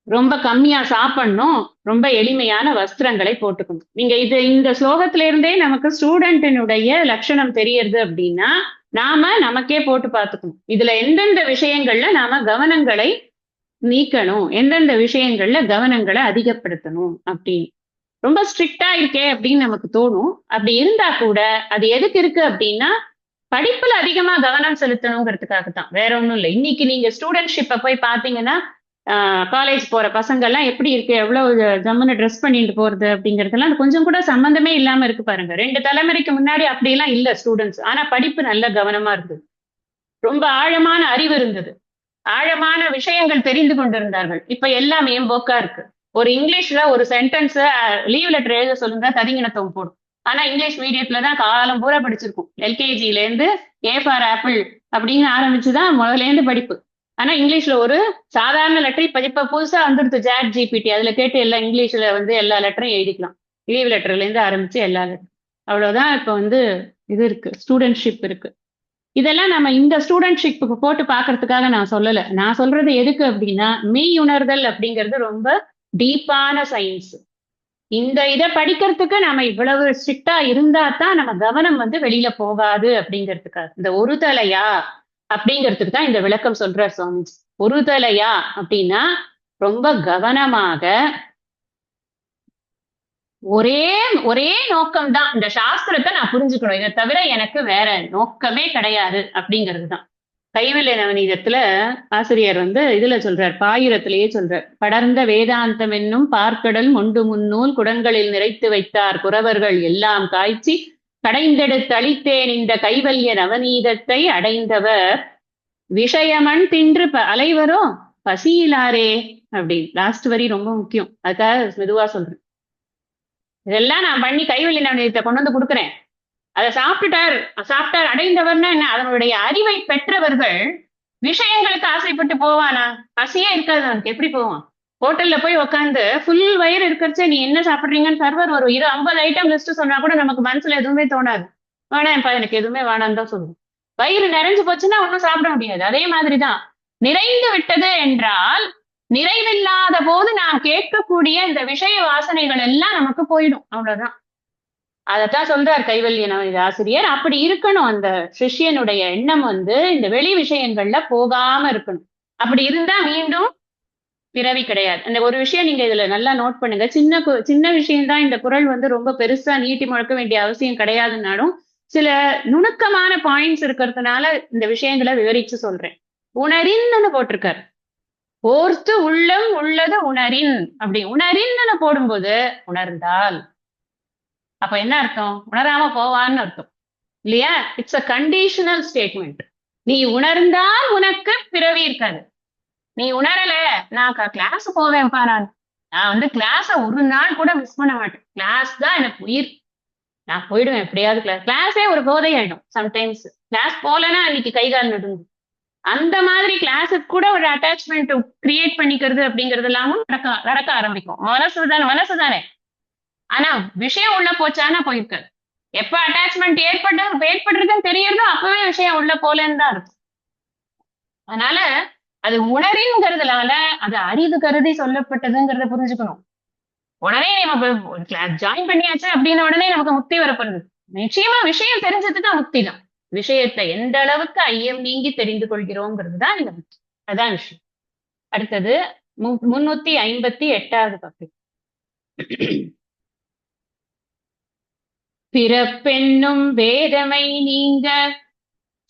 ரொம்ப கம்மியா சாப்பிடணும், ரொம்ப எளிமையான வஸ்திரங்களை போட்டுக்கணும். நீங்க இந்த ஸ்லோகத்தில இருந்தே நமக்கு ஸ்டூடெண்டினுடைய லட்சணம் தெரியறது அப்படின்னா நாம நமக்கே போட்டு பார்த்துக்கணும். இதுல எந்தெந்த விஷயங்கள்ல நாம கவனங்களை நீக்கணும், எந்தெந்த விஷயங்கள்ல கவனங்களை அதிகப்படுத்தணும் அப்படின்னு. ரொம்ப ஸ்ட்ரிக்டா இருக்கே அப்படின்னு நமக்கு தோணும். அப்படி இருந்தா கூட அது எதுக்கு இருக்கு அப்படின்னா படிப்புல அதிகமா கவனம் செலுத்தணுங்கிறதுக்காக தான். வேற ஒண்ணும் இல்ல. இன்னைக்கு நீங்க ஸ்டூடண்ட்ஷிப்ப போய் பார்த்தீங்கன்னா, காலேஜ் போற பசங்கள்லாம் எப்படி இருக்கு? எவ்வளவு ஜம்முன்னு ட்ரெஸ் பண்ணிட்டு போறது அப்படிங்கிறதெல்லாம் அது கொஞ்சம் கூட சம்மந்தமே இல்லாம இருக்கு பாருங்க. 2 தலைமுறைக்கு முன்னாடி அப்படியெல்லாம் இல்ல ஸ்டூடண்ட்ஸ். ஆனா படிப்பு நல்ல கவனமா இருந்தது. ரொம்ப ஆழமான அறிவு இருந்தது. ஆழமான விஷயங்கள் தெரிந்து கொண்டிருந்தார்கள். இப்ப எல்லாம் மேம்போக்கா இருக்கு. ஒரு இங்கிலீஷ்ல ஒரு சென்டென்ஸ லீவ் லெட்டர் எழுத சொல்லுங்க, ததிங்கிணத்தம் போடும். ஆனா இங்கிலீஷ் மீடியத்துல தான் காலம் பூரா படிச்சிருக்கும். எல்கேஜில இருந்து ஏ ஃபார் ஆப்பிள் அப்படின்னு ஆரம்பிச்சுதான் முதல்ல இருந்து படிப்பு. ஆனா இங்கிலீஷ்ல ஒரு சாதாரண லெட்டர் இப்ப புதுசா வந்துருது ஜாட் ஜிபிடி. அதுல கேட்டு எல்லா இங்கிலீஷ்ல வந்து எல்லா லெட்டரையும் எழுதிக்கலாம். லீவ் லெட்டர்ல இருந்து ஆரம்பிச்சு எல்லா லெட்டர். அவ்வளவுதான் இப்ப வந்து இது இருக்கு. ஸ்டூடெண்ட்ஷிப் இருக்கு. இதெல்லாம் நம்ம இந்த ஸ்டூடெண்ட்ஷிப்புக்கு போட்டு பார்க்கறதுக்காக நான் சொல்லல. நான் சொல்றது எதுக்கு அப்படின்னா, மெய்யுணர்தல் அப்படிங்கிறது ரொம்ப டீப்பான சயின்ஸ். இந்த இத படிக்கிறதுக்கு நம்ம இவ்வளவு ஸ்ட்ரிக்ட்டா இருந்தா தான் நம்ம கவனம் வந்து வெளியில போகாது அப்படிங்கிறதுக்காக. இந்த ஒரு தலையா அப்படிங்கிறதுக்கு தான் இந்த விளக்கம் சொல்றார் சுவாமிஜி. ஒரு தலையா அப்படின்னா ரொம்ப கவனமாக ஒரே ஒரே நோக்கம் தான். இந்த சாஸ்திரத்தை நான் புரிஞ்சுக்கணும். இதை தவிர எனக்கு வேற நோக்கமே கிடையாது அப்படிங்கிறது தான். கைவல்ய நவநீதத்துல ஆசிரியர் வந்து இதுல சொல்றார், பாயிரத்திலேயே சொல்றார். படர்ந்த வேதாந்தம் என்னும் பார்க்கடல் மொண்டு முன்னூல் குடங்களில் நிறைத்து வைத்தார் குறவர்கள் எல்லாம் காய்ச்சி கடைந்தெடுத்தளித்தேன் இந்த கைவல்ய நவநீதத்தை அடைந்தவர் விஷயமன் தின்று அலைவரோ பசியிலாரே அப்படின்னு. லாஸ்ட் வரி ரொம்ப முக்கியம். அதுக்காக மெதுவா சொல்றேன். இதெல்லாம் நான் பண்ணி கைவல்ய நவநீதத்தை கொண்டு வந்து கொடுக்குறேன். அதை சாப்பிட்டார் அடைந்தவர்னா என்ன? அதனுடைய அறிவை பெற்றவர்கள் விஷயங்களுக்கு ஆசைப்பட்டு போவானா? பசியே இருக்காது அவனுக்கு, எப்படி போவான்? ஹோட்டல்ல போய் உட்காந்து ஃபுல் வயிறு இருக்கிறச்ச நீ என்ன சாப்பிடுறீங்கன்னு சர்வர் ஒரு 50 ஐட்டம் லிஸ்ட் சொன்னா கூட நமக்கு மனசுல எதுவுமே தோணாது. வேணாம்ப்பா எனக்கு எதுவுமே வேணாம் தான் சொல்லுவோம். வயிறு நிறைஞ்சு போச்சுன்னா ஒன்றும் சாப்பிட முடியாது. அதே மாதிரிதான் நிறைந்து விட்டது என்றால் நிறைவில்லாத போது நாம் கேட்கக்கூடிய இந்த விஷய வாசனைகள் எல்லாம் நமக்கு போயிடும். அவ்வளவுதான். அதத்தான் சொல்றார் கைவல்ய நவநீத ஆசிரியர். அப்படி இருக்கணும். அந்த சிஷ்யனுடைய எண்ணம் வந்து இந்த வெளி விஷயங்கள்ல போகாம இருக்கணும். அப்படி இருந்தா மீண்டும் பிறவி கிடையாது. அந்த ஒரு விஷயம் நீங்க இதுல நல்லா நோட் பண்ணுங்க. சின்ன விஷயம் தான். இந்த குறள் வந்து ரொம்ப பெருசா நீட்டி முழக்க வேண்டிய அவசியம் கிடையாதுன்னாலும் சில நுணுக்கமான பாயிண்ட்ஸ் இருக்கிறதுனால இந்த விஷயங்களை விவரிச்சு சொல்றேன். உணரின்னு போட்டிருக்காரு. ஓர்த்து உள்ளம் உள்ளது உணரின். அப்படி உணரின்னு போடும்போது உணர்ந்தால் அப்ப என்ன அர்த்தம்? உணராம போவான்னு அர்த்தம் இல்லையா? It's a conditional statement. நீ உணர்ந்தால் உனக்கு பிறவி இருக்காது. நீ உணரல, நான் கிளாஸ் போவேன்ப்பா. நான் வந்து கிளாஸ ஒரு நாள் கூட மிஸ் பண்ண மாட்டேன். கிளாஸ் தான் எனக்கு உயிர். நான் போயிடுவேன் எப்படியாவது. கிளாஸே ஒரு போதை ஆயிடும் சம்டைம்ஸ். கிளாஸ் போலன்னா அன்னைக்கு கை கால் நடுங்கும். அந்த மாதிரி கிளாஸுக்கு கூட ஒரு அட்டாச்மெண்ட் கிரியேட் பண்ணிக்கிறது அப்படிங்கிறது எல்லாமும் நடக்க ஆரம்பிக்கும். மனசுதானே. ஆனா விஷயம் உள்ள போச்சானா போயிருக்காது. எப்ப அட்டாச்மெண்ட் ஏற்படுறதுன்னு தெரியறதோ அப்பவே விஷயம் உள்ள போலன்னு தான் இருக்கும். அதனால அது உணரிங்கிறதுனால அது அறிவு கருதி சொல்லப்பட்டதுங்கிறத புரிஞ்சுக்கணும். உடனே நம்ம ஜாயின் பண்ணியாச்சு அப்படின்ன உடனே நமக்கு முக்தி வரப்படுது. நிச்சயமா விஷயம் தெரிஞ்சதுதான் முக்தி தான். விஷயத்தை எந்த அளவுக்கு ஐயம் நீங்கி தெரிந்து கொள்கிறோங்கிறது தான் இந்த முக்தி. அதான் விஷயம். அடுத்தது 358வது பக்கம். பிறப்பென்னும் வேதமை நீங்க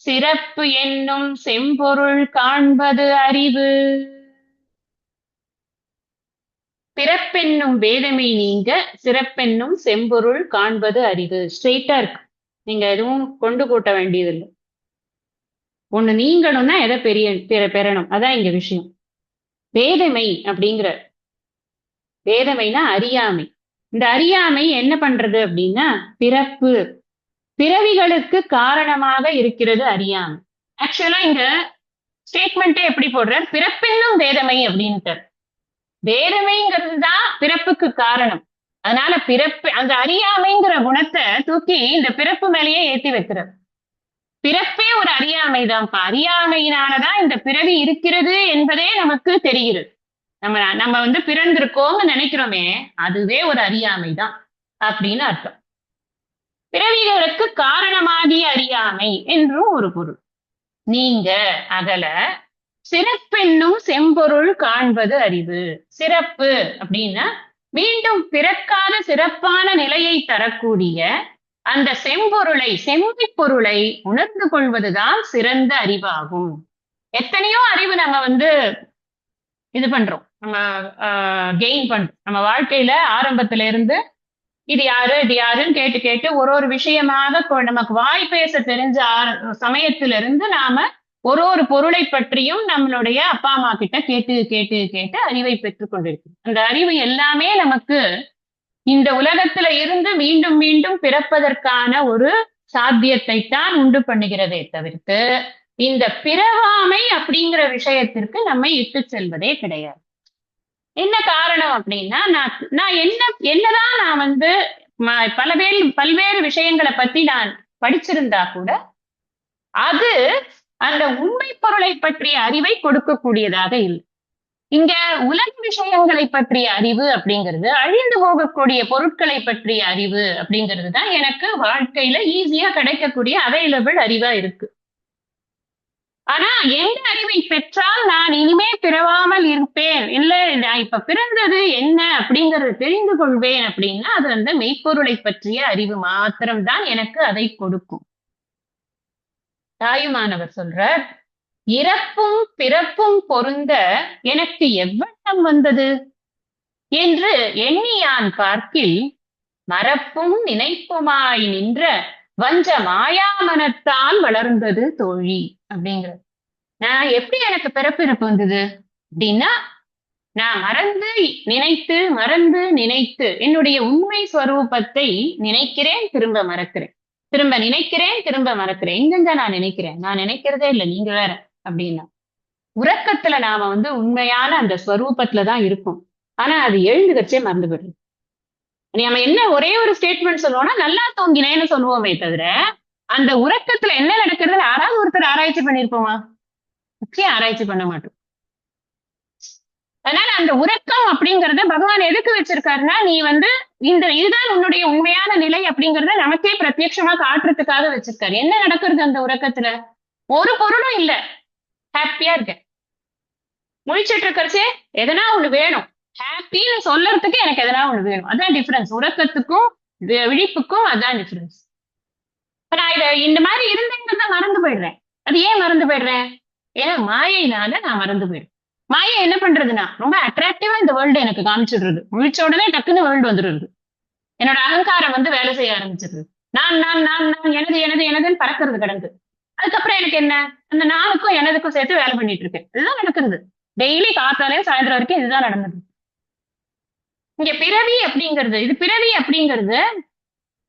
சிறப்பு என்னும் செம்பொருள் காண்பது அறிவு. பிறப்பென்னும் வேதமை நீங்க சிறப்பென்னும் செம்பொருள் காண்பது அறிவு. ஸ்ட்ரெயிட்டா இருக்கு. நீங்க எதுவும் கொண்டு கூட்ட வேண்டியதில்லை. ஒண்ணு நீங்கணும்னா எதை பெறணும். அதான் இங்க விஷயம். வேதமை அப்படிங்கிற வேதமைனா அறியாமை. இந்த அறியாமை என்ன பண்றது அப்படின்னா பிறப்பு பிறவிகளுக்கு காரணமாக இருக்கிறது அறியாமை. ஆக்சுவலா இங்க ஸ்டேட்மெண்ட்டே எப்படி போடுற? பிறப்பென்னும் வேதமை அப்படின்ட்டு. வேதமைங்கிறது தான் பிறப்புக்கு காரணம். அதனால பிறப்பு அந்த அறியாமைங்கிற குணத்தை தூக்கி இந்த பிறப்பு மேலேயே ஏத்தி வைக்கிறது. பிறப்பே ஒரு அறியாமைதான்ப்பா. அறியாமையினாலதான் இந்த பிறவி இருக்கிறது என்பதே நமக்கு தெரிகிறது. நம்ம வந்து பிறந்திருக்கோம்னு நினைக்கிறோமே, அதுவே ஒரு அறியாமைதான் அப்படின்னு அர்த்தம். பிறவிகளுக்கு காரணமாகிய அறியாமை என்றும் ஒரு பொருள். நீங்க அகல சிறப்பென்னும் செம்பொருள் காண்பது அறிவு. சிறப்பு அப்படின்னா மீண்டும் பிறக்காத சிறப்பான நிலையை தரக்கூடிய அந்த செம்பொருளை, செம்மை பொருளை உணர்ந்து கொள்வதுதான் சிறந்த அறிவாகும். எத்தனையோ அறிவு நம்ம வந்து இது பண்றோம், நம்ம கெயின் பண்றோம். நம்ம வாழ்க்கையில ஆரம்பத்துல இருந்து இது யாரு இது யாருன்னு கேட்டு கேட்டு ஒரு விஷயமாக நமக்கு வாய் பேச தெரிஞ்ச சமயத்திலிருந்து நாம ஒரு பொருளை பற்றியும் நம்மளுடைய அப்பா அம்மா கிட்ட கேட்டு கேட்டு கேட்டு அறிவை பெற்றுக் கொண்டிருக்கிறோம். அந்த அறிவு எல்லாமே நமக்கு இந்த உலகத்துல இருந்து மீண்டும் மீண்டும் பிறப்பதற்கான ஒரு சாத்தியத்தை தான் உண்டு பண்ணுகிறதே தவிர்த்து இந்த பிறவாமை அப்படிங்கிற விஷயத்திற்கு நம்மை இட்டு செல்வதே கிடையாது. என்ன காரணம் அப்படின்னா, நான் என்னதான் நான் வந்து பல்வேறு விஷயங்களை பத்தி நான் படிச்சிருந்தா கூட அது அந்த உண்மை பொருளை பற்றிய அறிவை கொடுக்கக்கூடியதாக இல்லை. இங்க உலக விஷயங்களை பற்றிய அறிவு அப்படிங்கிறது, அழிந்து போகக்கூடிய பொருட்களை பற்றிய அறிவு அப்படிங்கிறது தான் எனக்கு வாழ்க்கையில ஈஸியா கிடைக்கக்கூடிய அவைலபிள் அறிவா இருக்கு. ஆனா எந்த அறிவை பெற்றால் நான் இனிமே பிறவாமல் இருப்பேன், இல்ல நான் இப்ப பிறந்தது என்ன அப்படிங்கறது தெரிந்து கொள்வேன் அப்படின்னா அது அந்த மெய்ப்பொருளை பற்றிய அறிவு மாத்திரம்தான் எனக்கு அதை கொடுக்கும். தாயுமானவர் சொல்றார், இறப்பும் பிறப்பும் பொருந்த எனக்கு எவ்வளம் வந்தது என்று எண்ணியான் பார்க்கில் மறப்பும் நினைப்புமாய் நின்ற வஞ்ச மாயாமனத்தால் வளர்ந்தது தோழி அப்படிங்கிறது. நான் எப்படி எனக்கு பிறப்பிறப்பு வந்தது அப்படின்னா, நான் மறந்து நினைத்து என்னுடைய உண்மை ஸ்வரூபத்தை நினைக்கிறேன், திரும்ப மறக்கிறேன், திரும்ப நினைக்கிறேன், திரும்ப மறக்கிறேன். எங்கெங்க நான் நினைக்கிறதே இல்லை, நீங்க வேற அப்படின்னா. உறக்கத்துல நாம வந்து உண்மையான அந்த ஸ்வரூபத்துலதான் இருக்கும். ஆனா அது எழுந்துகச்சே மறந்து போயிடுது. நம்ம என்ன ஒரே ஒரு ஸ்டேட்மெண்ட் சொல்லுவோம்னா, நல்லா தூங்கினேன்னு சொல்லுவோமே தவிர அந்த உறக்கத்துல என்ன நடக்கிறது யாராவது ஒருத்தர் ஆராய்ச்சி பண்ணிருப்போமா? முக்கிய ஆராய்ச்சி பண்ண மாட்டோம். அதனால அந்த உறக்கம் அப்படிங்கறத பகவான் எதுக்கு வச்சிருக்காருன்னா, நீ வந்து இதுதான் உன்னுடைய உண்மையான நிலை அப்படிங்கறத நமக்கே பிரத்யட்சமா காட்டுறதுக்காக வச்சிருக்காரு. என்ன நடக்கிறது அந்த உறக்கத்துல? ஒரு பொருளும் இல்ல, ஹாப்பியா இருக்க. முழிச்சிட்டு இருக்கறச்சே எதனா ஒண்ணு வேணும், ஹாப்பின்னு சொல்றதுக்கு எனக்கு எதனா ஒண்ணு வேணும். அதான் டிஃபரன்ஸ், உறக்கத்துக்கும் விழிப்புக்கும் அதான் டிஃபரன்ஸ். இப்ப நான் இந்த மாதிரி இருந்தேங்கிறத மறந்து போயிடுறேன். அது ஏன் மறந்து போயிடுறேன்? ஏன்னா மாயையினால நான் மறந்து போயிடுறேன். மாயை என்ன பண்றதுன்னா, ரொம்ப அட்ராக்டிவா இந்த வேர்ல்டு எனக்கு காமிச்சிடுறது. முழிச்ச உடனே டக்குன்னு வேர்ல்டு வந்துடுறது. என்னோட அகங்காரம் வந்து வேலை செய்ய ஆரம்பிச்சிடுது. நான் நான் நான் நான் எனது எனது எனதுன்னு பறக்கிறது கிடந்து. அதுக்கப்புறம் எனக்கு என்ன, அந்த நானுக்கும் எனதுக்கும் சேர்த்து வேலை பண்ணிட்டு இருக்கேன். இதுதான் நடக்கிறது. டெய்லி காத்தாலே சாயந்தரம் வரைக்கும் இதுதான் நடந்தது. இங்க பிறவி அப்படிங்கிறது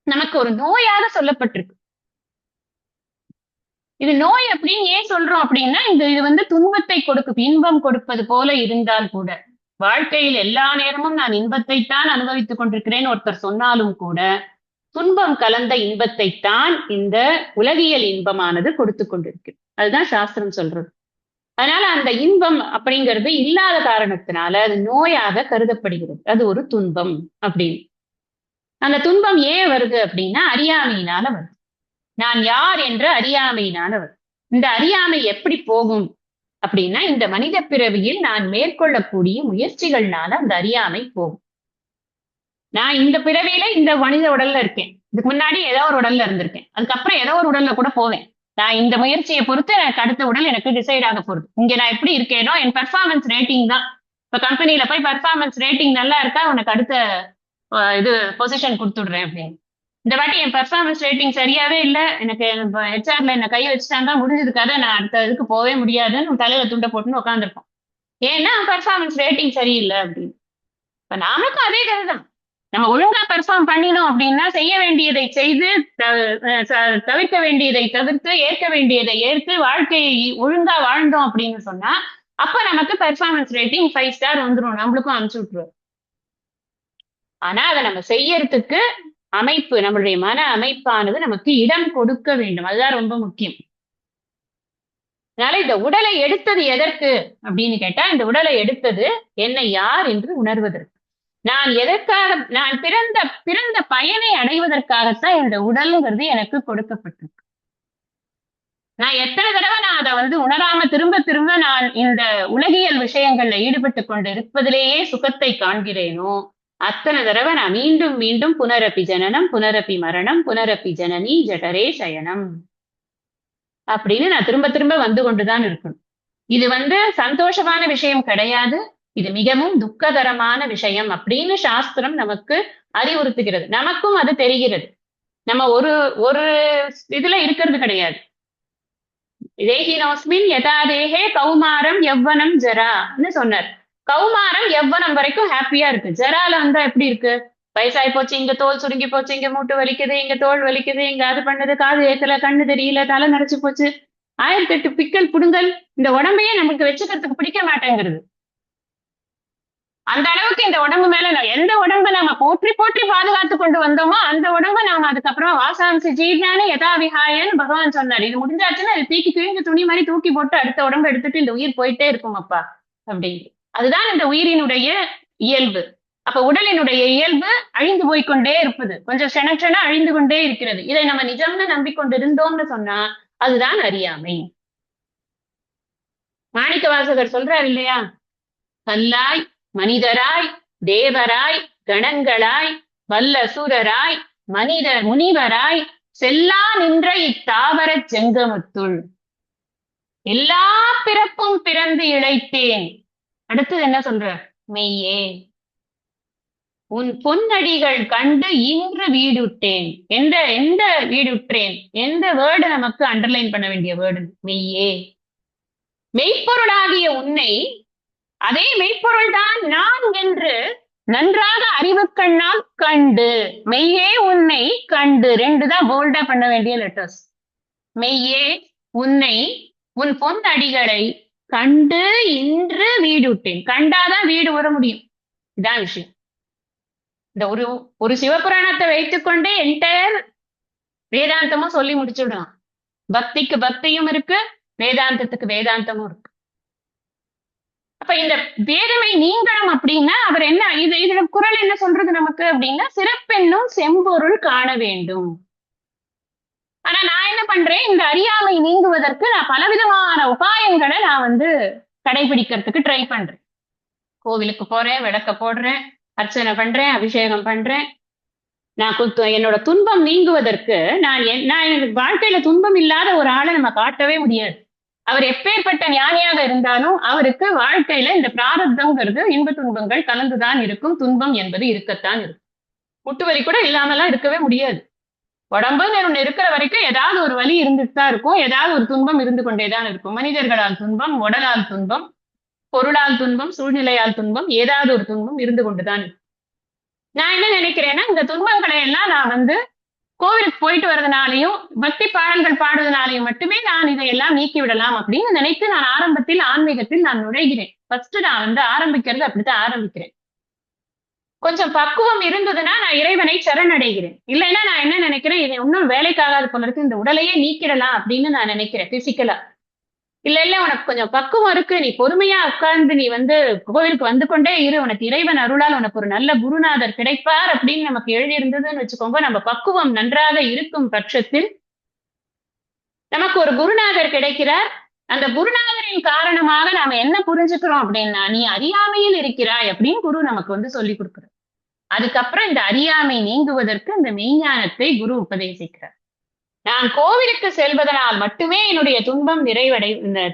நமக்கு ஒரு நோயாக சொல்லப்பட்டிருக்கு. இது நோய் அப்படின்னு ஏன் சொல்றோம் அப்படின்னா, இது வந்து துன்பத்தை கொடுக்கும், இன்பம் கொடுப்பது போல இருந்தால் கூட, வாழ்க்கையில் எல்லா நேரமும் நான் இன்பத்தைத்தான் அனுபவித்துக் கொண்டிருக்கிறேன் ஒருத்தர் சொன்னாலும் கூட, துன்பம் கலந்த இன்பத்தைத்தான் இந்த உலகியல் இன்பமானது கொடுத்து கொண்டிருக்கு. அதுதான் சாஸ்திரம் சொல்றது. அதனால அந்த இன்பம் அப்படிங்கிறது இல்லாத காரணத்தினால அது நோயாக கருதப்படுகிறது. அது ஒரு துன்பம் அப்படின்னு. அந்த துன்பம் ஏன் வருது அப்படின்னா, அறியாமையினால வருது. நான் யார் என்ற அறியாமையினால வருது. இந்த அறியாமை எப்படி போகும் அப்படின்னா, இந்த மனித பிறவியில் நான் மேற்கொள்ளக்கூடிய முயற்சிகள்னால அந்த அறியாமை போகும். நான் இந்த பிறவியில இந்த மனித உடல்ல இருக்கேன், இதுக்கு முன்னாடி ஏதோ ஒரு உடல்ல இருந்திருக்கேன், அதுக்கப்புறம் ஏதோ ஒரு உடல்ல கூட போவேன். நான் இந்த முயற்சியை பொறுத்து எனக்கு அடுத்த உடல் எனக்கு டிசைட் ஆக போகுது. இங்க நான் எப்படி இருக்கேனோ என் பெர்ஃபார்மன்ஸ் ரேட்டிங் தான். இப்ப கம்பெனில போய் பெர்ஃபார்மன்ஸ் ரேட்டிங் நல்லா இருக்கா, உனக்கு அடுத்த இது பொசிஷன் கொடுத்துடுறேன் அப்படின்னு. இந்த வாட்டி என் பெர்ஃபார்மன்ஸ் ரேட்டிங் சரியாவே இல்லை, எனக்கு ஹெச்ஆர்ல என்ன கையை வச்சுட்டாங்க, முடிஞ்சதுக்காக நான் அடுத்த இதுக்கு போகவே முடியாதுன்னு தலையில துண்டை போட்டுன்னு உட்காந்துருப்போம். ஏன்னா பெர்ஃபார்மன்ஸ் ரேட்டிங் சரியில்லை அப்படின்னு. இப்ப நாமக்கும் அதே கதைதான். நம்ம ஒழுங்கா பெர்ஃபார்ம் பண்ணினோம் அப்படின்னா, செய்ய வேண்டியதை செய்து, தவிர்க்க வேண்டியதை தவிர்த்து, ஏற்க வேண்டியதை ஏற்று வாழ்க்கையை ஒழுங்கா வாழ்ந்தோம் அப்படின்னு சொன்னா, அப்ப நமக்கு பெர்ஃபார்மன்ஸ் ரேட்டிங் 5 ஸ்டார் வந்துடும், நம்மளுக்கும் அனுப்பிச்சு விட்டுருவோம். ஆனா அதை நம்ம செய்யறதுக்கு அமைப்பு, நம்மளுடைய மன அமைப்பானது நமக்கு இடம் கொடுக்க வேண்டும். அதுதான் ரொம்ப முக்கியம். அதனால இந்த உடலை எடுத்தது எதற்கு அப்படின்னு கேட்டா, இந்த உடலை எடுத்தது என்னை யார் என்று உணர்வதற்கு. நான் எதற்காக, நான் பிறந்த பயனை அடைவதற்காகத்தான் இந்த உடல்ங்கிறது எனக்கு கொடுக்கப்பட்டிருக்கு. நான் எத்தனை தடவை நான் அதை வந்து உணராம திரும்ப திரும்ப நான் இந்த உலகியல் விஷயங்கள்ல ஈடுபட்டு கொண்டு இருப்பதிலேயே சுகத்தை காண்கிறேனோ, அத்தனை தடவை நான் மீண்டும் மீண்டும் புனரப்பி ஜனனம், புனரப்பி மரணம், புனரப்பி ஜனனி ஜடரே சயனம் அப்படின்னு நான் திரும்ப திரும்ப வந்து கொண்டுதான் இருக்கணும். இது சந்தோஷமான விஷயம் கிடையாது. இது மிகவும் துக்ககரமான விஷயம் அப்படின்னு சாஸ்திரம் நமக்கு அறிவுறுத்துகிறது. நமக்கும் அது தெரிகிறது. நம்ம ஒரு ஒரு இதுல இருக்கிறது கிடையாது. தேகினோஸ்மின் யதா தேகே கௌமாரம் யவ்வனம் ஜரான்னு சொன்னார். கௌமாரம் யவ்வனம் வரைக்கும் ஹாப்பியா இருக்கு. ஜரால வந்தா எப்படி இருக்கு? வயசாகி போச்சு, இங்க தோல் சுருங்கி போச்சு, இங்க மூட்டு வலிக்குது, இங்க தோல் வலிக்குது, இங்க அது பண்ணது, காது ஏத்தல, கண்ணு தெரியல, தலை நரைச்சு போச்சு, 1008 பிக்கல் புடுங்கல். இந்த உடம்பையே நமக்கு வச்சுக்கிறதுக்கு பிடிக்க மாட்டேங்கிறது. அந்த அளவுக்கு இந்த உடம்பு மேல எந்த உடம்பை நாம போற்றி போற்றி பாதுகாத்து கொண்டு வந்தோமோ அந்த உடம்பை நாம அதுக்கப்புறம் வாசாம்சி ஜீர்ணானே யதாவிஹாயன்னு பகவான் சொன்னார். இது முடிஞ்சாச்சுன்னா அது தூக்கி கிழிஞ்ச துணி மாதிரி தூக்கி போட்டு அடுத்த உடம்பு எடுத்துட்டு இந்த உயிர் போயிட்டே இருக்கும் அப்பா அப்படின்னு. அதுதான் இந்த உயிரினுடைய இயல்பு. அப்ப உடலினுடைய இயல்பு அழிந்து போய்கொண்டே இருப்பது, கொஞ்சம் செனச்சென அழிந்து கொண்டே இருக்கிறது. இதை நம்ம நிஜம்னு நம்பிக்கொண்டு இருந்தோம்னு சொன்னா அதுதான் அறியாமை. மாணிக்க வாசகர் சொல்றார் இல்லையா, கல்லாய் மனிதராய் தேவராய் கணங்களாய் வல்லசுரராய் முனிவராய் செல்லா நின்ற இத்தாவர செங்கமுத்துள் எல்லா பிறப்பும் பிறந்து இழைத்தேன். அடுத்தது என்ன சொல்ற? மெய்யே உன் பொன்னடிகள் கண்டு இன்று வீடுட்டேன். எந்த வீடுற்றேன்? எந்த வேர்டு நமக்கு அண்டர்லைன் பண்ண வேண்டிய வேர்டு? மெய்யே. மெய்ப்பொருளாகிய உன்னை, அதே மெய்ப்பொருள் தான் நான் என்று நன்றாக அறிவு கண்ணால் கண்டு, மெய்யே உன்னை கண்டு, 2 தான் போல்டா பண்ண வேண்டிய லெட்டர்ஸ். மெய்யே உன்னை உன் பொன் அடிகளை கண்டு இன்று வீடுட்டேன். கண்டாதான் வீடு வர முடியும். இதான் விஷயம். இந்த ஒரு சிவபுராணத்தை வைத்துக்கொண்டே என்டையர் வேதாந்தமும் சொல்லி முடிச்சுடலாம். பக்திக்கு பக்தியும் இருக்கு, வேதாந்தத்துக்கு வேதாந்தமும் இருக்கு. அப்ப இந்த வேதமை நீங்கணும் அப்படின்னா அவர் என்ன இதுல குறள் என்ன சொல்றது நமக்கு அப்படின்னா, சிறப்பென்னும் செம்பொருள் காண வேண்டும். ஆனா நான் என்ன பண்றேன், இந்த அறியாமை நீங்குவதற்கு நான் பலவிதமான உபாயங்களை நான் கடைபிடிக்கிறதுக்கு ட்ரை பண்றேன். கோவிலுக்கு போறேன், விளக்க போடுறேன், அர்ச்சனை பண்றேன், அபிஷேகம் பண்றேன். நான் என்னோட துன்பம் நீங்குவதற்கு நான் எனக்கு வாழ்க்கையில துன்பம் இல்லாத ஒரு ஆளை நம்ம காட்டவே முடியாது. அவர் எப்பேற்பட்ட ஞானியாக இருந்தாலும் அவருக்கு வாழ்க்கையில இந்த பிராரப்தம்ங்கிறது இன்ப துன்பங்கள் கலந்துதான் இருக்கும். துன்பம் என்பது இருக்கத்தான் இருக்கும். முட்டுவலி கூட இல்லாமலாம் இருக்கவே முடியாது. உடம்புன்னு ஒண்ணு இருக்கிற வரைக்கும் ஏதாவது ஒரு வலி இருந்துட்டு தான் இருக்கும். ஏதாவது ஒரு துன்பம் இருந்து கொண்டேதான் இருக்கும். மனிதர்களால் துன்பம், உடலால் துன்பம், பொருளால் துன்பம், சூழ்நிலையால் துன்பம், ஏதாவது ஒரு துன்பம் இருந்து கொண்டுதான் இருக்கும். நான் என்ன நினைக்கிறேன்னா, இந்த துன்பங்களை எல்லாம் நான் கோவிலுக்கு போயிட்டு வர்றதுனாலையும் பக்தி பாடல்கள் பாடுவதனாலையும் மட்டுமே நான் இதையெல்லாம் நீக்கி விடலாம் அப்படின்னு நினைத்து நான் ஆரம்பத்தில் ஆன்மீகத்தில் நான் நுழைகிறேன். ஃபர்ஸ்ட் நான் ஆரம்பிக்கிறது அப்படித்தான் ஆரம்பிக்கிறேன். கொஞ்சம் பக்குவம் இருந்ததுன்னா நான் இறைவனை சரணடைகிறேன். இல்லைன்னா நான் என்ன நினைக்கிறேன், இது இன்னும் வேலைக்காகாது போல இருக்கு, இந்த உடலையே நீக்கிடலாம் அப்படின்னு நான் நினைக்கிறேன் பிசிக்கலா. இல்ல உனக்கு கொஞ்சம் பக்குவம் இருக்கு, நீ பொறுமையா உட்கார்ந்து நீ கோவிலுக்கு வந்து கொண்டே இரு, உனக்கு இறைவன் அருளால் உனக்கு ஒரு நல்ல குருநாதர் கிடைப்பார் அப்படின்னு நமக்கு எழுதியிருந்ததுன்னு வச்சுக்கோங்க. நம்ம பக்குவம் நன்றாக இருக்கும் பட்சத்தில் நமக்கு ஒரு குருநாதர் கிடைக்கிறார். அந்த குருநாதரின் காரணமாக நாம என்ன புரிஞ்சுக்கிறோம் அப்படின்னா, நீ அறியாமையில் இருக்கிறாய் அப்படின்னு குரு நமக்கு சொல்லி கொடுக்கிறார். அதுக்கப்புறம் இந்த அறியாமை நீங்குவதற்கு இந்த மெய்ஞானத்தை குரு உபதேசிக்கிறார். நான் கோவிலுக்கு செல்வதனால் மட்டுமே என்னுடைய துன்பம்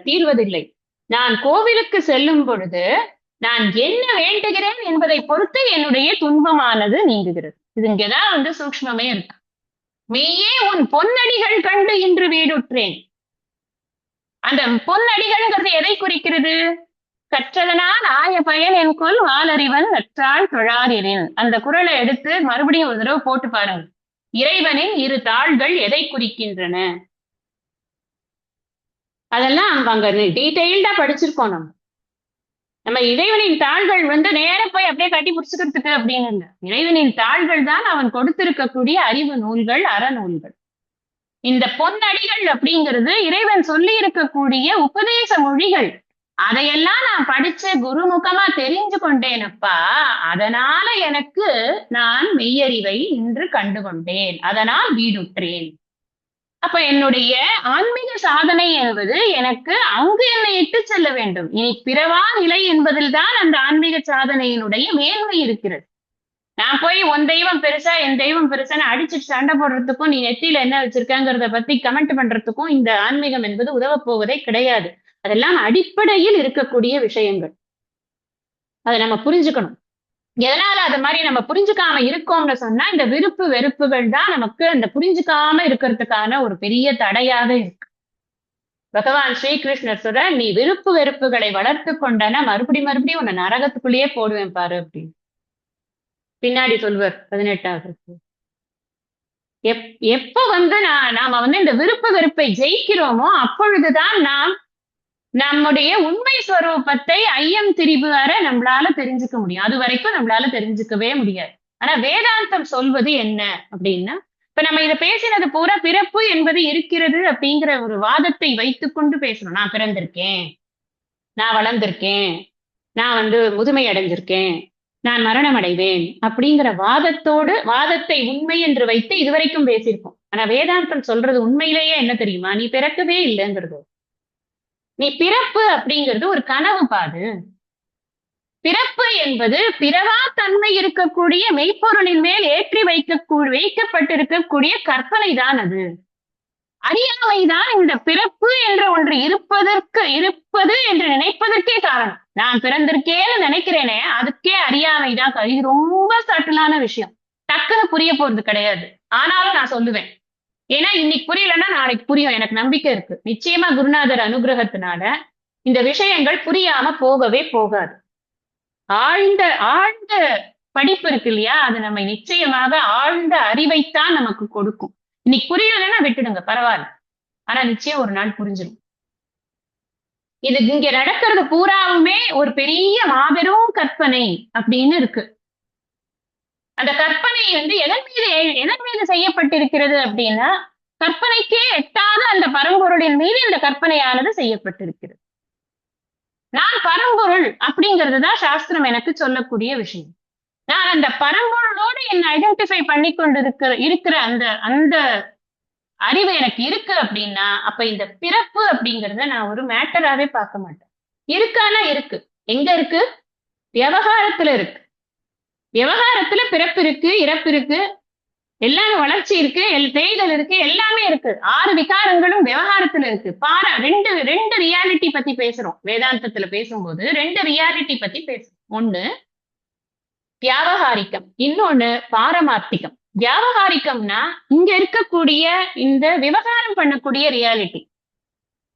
தீர்வதில்லை. நான் கோவிலுக்கு செல்லும் பொழுது நான் என்ன வேண்டுகிறேன் என்பதை பொறுத்து என்னுடைய துன்பமானது நீங்குகிறது. இது இங்கதான் சூக்ஷ்மமே இருக்கு. மெய்யே உன் பொன்னடிகள் கண்டு இன்று வீடுற்றேன். அந்த பொன்னடிகள்ங்கிறது எதை குறிக்கிறது? கற்றதனால் ஆய பயன் என்கொள் வாலறிவன் நற்றாள் தொழாரின். அந்த குறளை எடுத்து மறுபடியும் ஒரு தடவை போட்டு பாருங்க. இறைவனின் 2 தாள்கள் எதை குறிக்கின்றன? அதெல்லாம் அங்க டீடைல்டா படிச்சிருக்கோம். நம்ம இறைவனின் தாள்கள் நேர போய் அப்படியே கட்டி பிடிச்சுக்கிறதுக்கு அப்படின்னு இல்லை. இறைவனின் தாள்கள் தான் அவன் கொடுத்திருக்கக்கூடிய அறிவு நூல்கள், அறநூல்கள். இந்த பொன்னடிகள் அப்படிங்கிறது இறைவன் சொல்லி இருக்கக்கூடிய உபதேச மொழிகள். அதையெல்லாம் நான் படிச்சு குருமுகமா தெரிஞ்சு கொண்டேனப்பா. அதனால எனக்கு நான் மெய்யறிவை இன்று கண்டு கொண்டேன், அதனால் வீடுற்றேன். அப்ப என்னுடைய ஆன்மீக சாதனை என்பது எனக்கு அங்கு என்னை இட்டு செல்ல வேண்டும். இனி பிறவா நிலை என்பதில் தான் அந்த ஆன்மீக சாதனையினுடைய மேன்மை இருக்கிறது. நான் போய் உன் தெய்வம் பெருசா என் தெய்வம் பெருசான்னு அடிச்சுட்டு சண்டை போடுறதுக்கும் நீ நெத்தியில என்ன வச்சிருக்கங்கிறத பத்தி கமெண்ட் பண்றதுக்கும் இந்த ஆன்மீகம் என்பது உதவ போவதே கிடையாது. அதெல்லாம் அடிப்படையில் இருக்கக்கூடிய விஷயங்கள். அதை நம்ம புரிஞ்சுக்கணும். எதனால அது மாதிரி நம்ம புரிஞ்சுக்காம இருக்கோம்னு சொன்னா இந்த விருப்பு வெறுப்புகள் தான் நமக்கு அந்த புரிஞ்சுக்காம இருக்கிறதுக்கான ஒரு பெரிய தடையாக இருக்கு. பகவான் ஸ்ரீகிருஷ்ணர் சொல்ற, நீ விருப்பு வெறுப்புகளை வளர்த்து கொண்டனா மறுபடியும் உன்னை நரகத்துக்குள்ளேயே போடுவேன் பாரு அப்படின்னு பின்னாடி சொல்வர் 18வது. எப்ப வந்து நாம வந்து இந்த விருப்பு வெறுப்பை ஜெயிக்கிறோமோ அப்பொழுதுதான் நாம் நம்முடைய உண்மை ஸ்வரூபத்தை ஐயம் திரிபு வர நம்மளால தெரிஞ்சுக்க முடியும். அது வரைக்கும் நம்மளால தெரிஞ்சுக்கவே முடியாது. ஆனா வேதாந்தம் சொல்வது என்ன அப்படின்னா, இப்ப நம்ம இதை பேசினது பூரா பிறப்பு என்பது இருக்கிறது அப்படிங்கிற ஒரு வாதத்தை வைத்துக்கொண்டு பேசணும். நான் பிறந்திருக்கேன், நான் வளர்ந்திருக்கேன், நான் வந்து முதுமை அடைஞ்சிருக்கேன், நான் மரணம் அடைவேன் அப்படிங்கிற வாதத்தை உண்மை என்று வைத்து இதுவரைக்கும் பேசியிருக்கோம். ஆனா வேதாந்தம் சொல்றது உண்மையிலேயே என்ன தெரியுமா? நீ பிறக்கவே இல்லைங்கிறது. நீ பிறப்பு அப்படிங்கிறது ஒரு கனவு பாது. பிறப்பு என்பது பிறவா தன்மை இருக்கக்கூடிய மெய்ப்பொருளின் மேல் ஏற்றி வைக்கப்பட்டிருக்கக்கூடிய கற்பனை தான். அது அறியாமைதான் இந்த பிறப்பு என்ற ஒன்று இருப்பது என்று நினைப்பதற்கே காரணம். நான் பிறந்திருக்கேன்னு நினைக்கிறேனே, அதுக்கே அறியாமைதான். இது ரொம்ப சட்டிலான விஷயம். டக்குன்னு புரிய போறது கிடையாது. ஆனாலும் நான் சொல்லுவேன். ஏன்னா இன்னைக்கு புரியலன்னா நாளைக்கு புரியும். எனக்கு நம்பிக்கை இருக்கு. நிச்சயமா குருநாதர் அனுகிரகத்தினால இந்த விஷயங்கள் புரியாம போகவே போகாது. ஆழ்ந்த ஆழ்ந்த படிப்பு இருக்கு இல்லையா, அது நம்ம நிச்சயமாக ஆழ்ந்த அறிவைத்தான் நமக்கு கொடுக்கும். இன்னைக்கு புரியலன்னா விட்டுடுங்க, பரவாயில்ல. ஆனா நிச்சயம் ஒரு நாள் புரிஞ்சிடும். இது இங்க நடக்கிறது பூராவுமே ஒரு பெரிய மாபெரும் கற்பனை அப்படின்னு இருக்கு. அந்த கற்பனை வந்து எதன் மீது செய்யப்பட்டிருக்கிறது அப்படின்னா, கற்பனைக்கே எட்டாத அந்த பரம்பொருளின் மீது இந்த கற்பனையானது செய்யப்பட்டிருக்கிறது. நான் பரம்பொருள் அப்படிங்கிறது தான் சாஸ்திரம் எனக்கு சொல்லக்கூடிய விஷயம். நான் அந்த பரம்பொருளோடு என்னை ஐடென்டிஃபை பண்ணி கொண்டு இருக்கிற அந்த அந்த அறிவு எனக்கு இருக்கு அப்படின்னா, அப்ப இந்த பிறப்பு அப்படிங்கறத நான் ஒரு மேட்டராவே பார்க்க மாட்டேன். இருக்கானா இருக்கு. எங்க இருக்கு? விவகாரத்துல இருக்கு. விவகாரத்துல பிறப்பு இருக்கு, இறப்பு இருக்கு, எல்லாமே வளர்ச்சி இருக்கு, தேய்தல் இருக்கு, எல்லாமே இருக்கு. 6 விகாரங்களும் விவகாரத்துல இருக்கு. ரெண்டு ரியாலிட்டி பத்தி பேசுறோம். வேதாந்தத்துல பேசும்போது 2 ரியாலிட்டி பத்தி பேசுறோம். ஒண்ணு வியாவகாரிக்கம், இன்னொன்னு பாரமார்த்திகம். வியாவகாரிக்கம்னா இங்க இருக்கக்கூடிய இந்த விவகாரம் பண்ணக்கூடிய ரியாலிட்டி.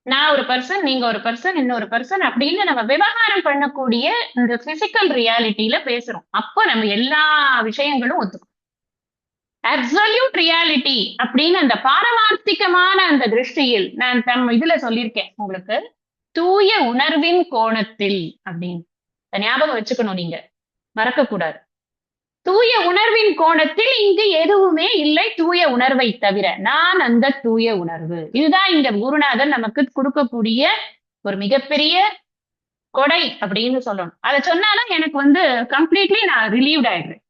நான் ஒரு பர்சன், நீங்க ஒரு பர்சன், இன்னொரு பர்சன் அப்படின்னு நம்ம விவகாரம் பண்ணக்கூடிய இந்த பிசிக்கல் ரியாலிட்டியில பேசுறோம். அப்போ நம்ம எல்லா விஷயங்களும் ஒத்துக்கும். அப்சல்யூட் ரியாலிட்டி அப்படின்னு அந்த பாரமார்த்திகமான அந்த திருஷ்டியில் நான் இதுல சொல்லியிருக்கேன் உங்களுக்கு, தூய உணர்வின் கோணத்தில் அப்படின்னு ஞாபகம் வச்சுக்கணும். நீங்க மறக்க கூடாது. தூய உணர்வின் கோணத்தில் இங்கு எதுவுமே இல்லை தூய உணர்வை தவிர. நான் அந்த தூய உணர்வு. இதுதான் இங்க குருநாதன் நமக்கு கொடுக்கக்கூடிய ஒரு மிகப்பெரிய கொடை அப்படின்னு சொல்லணும். அதை சொன்னாலும் எனக்கு வந்து கம்ப்ளீட்லி நான் ரிலீவ்ட் ஆயிடுறேன்.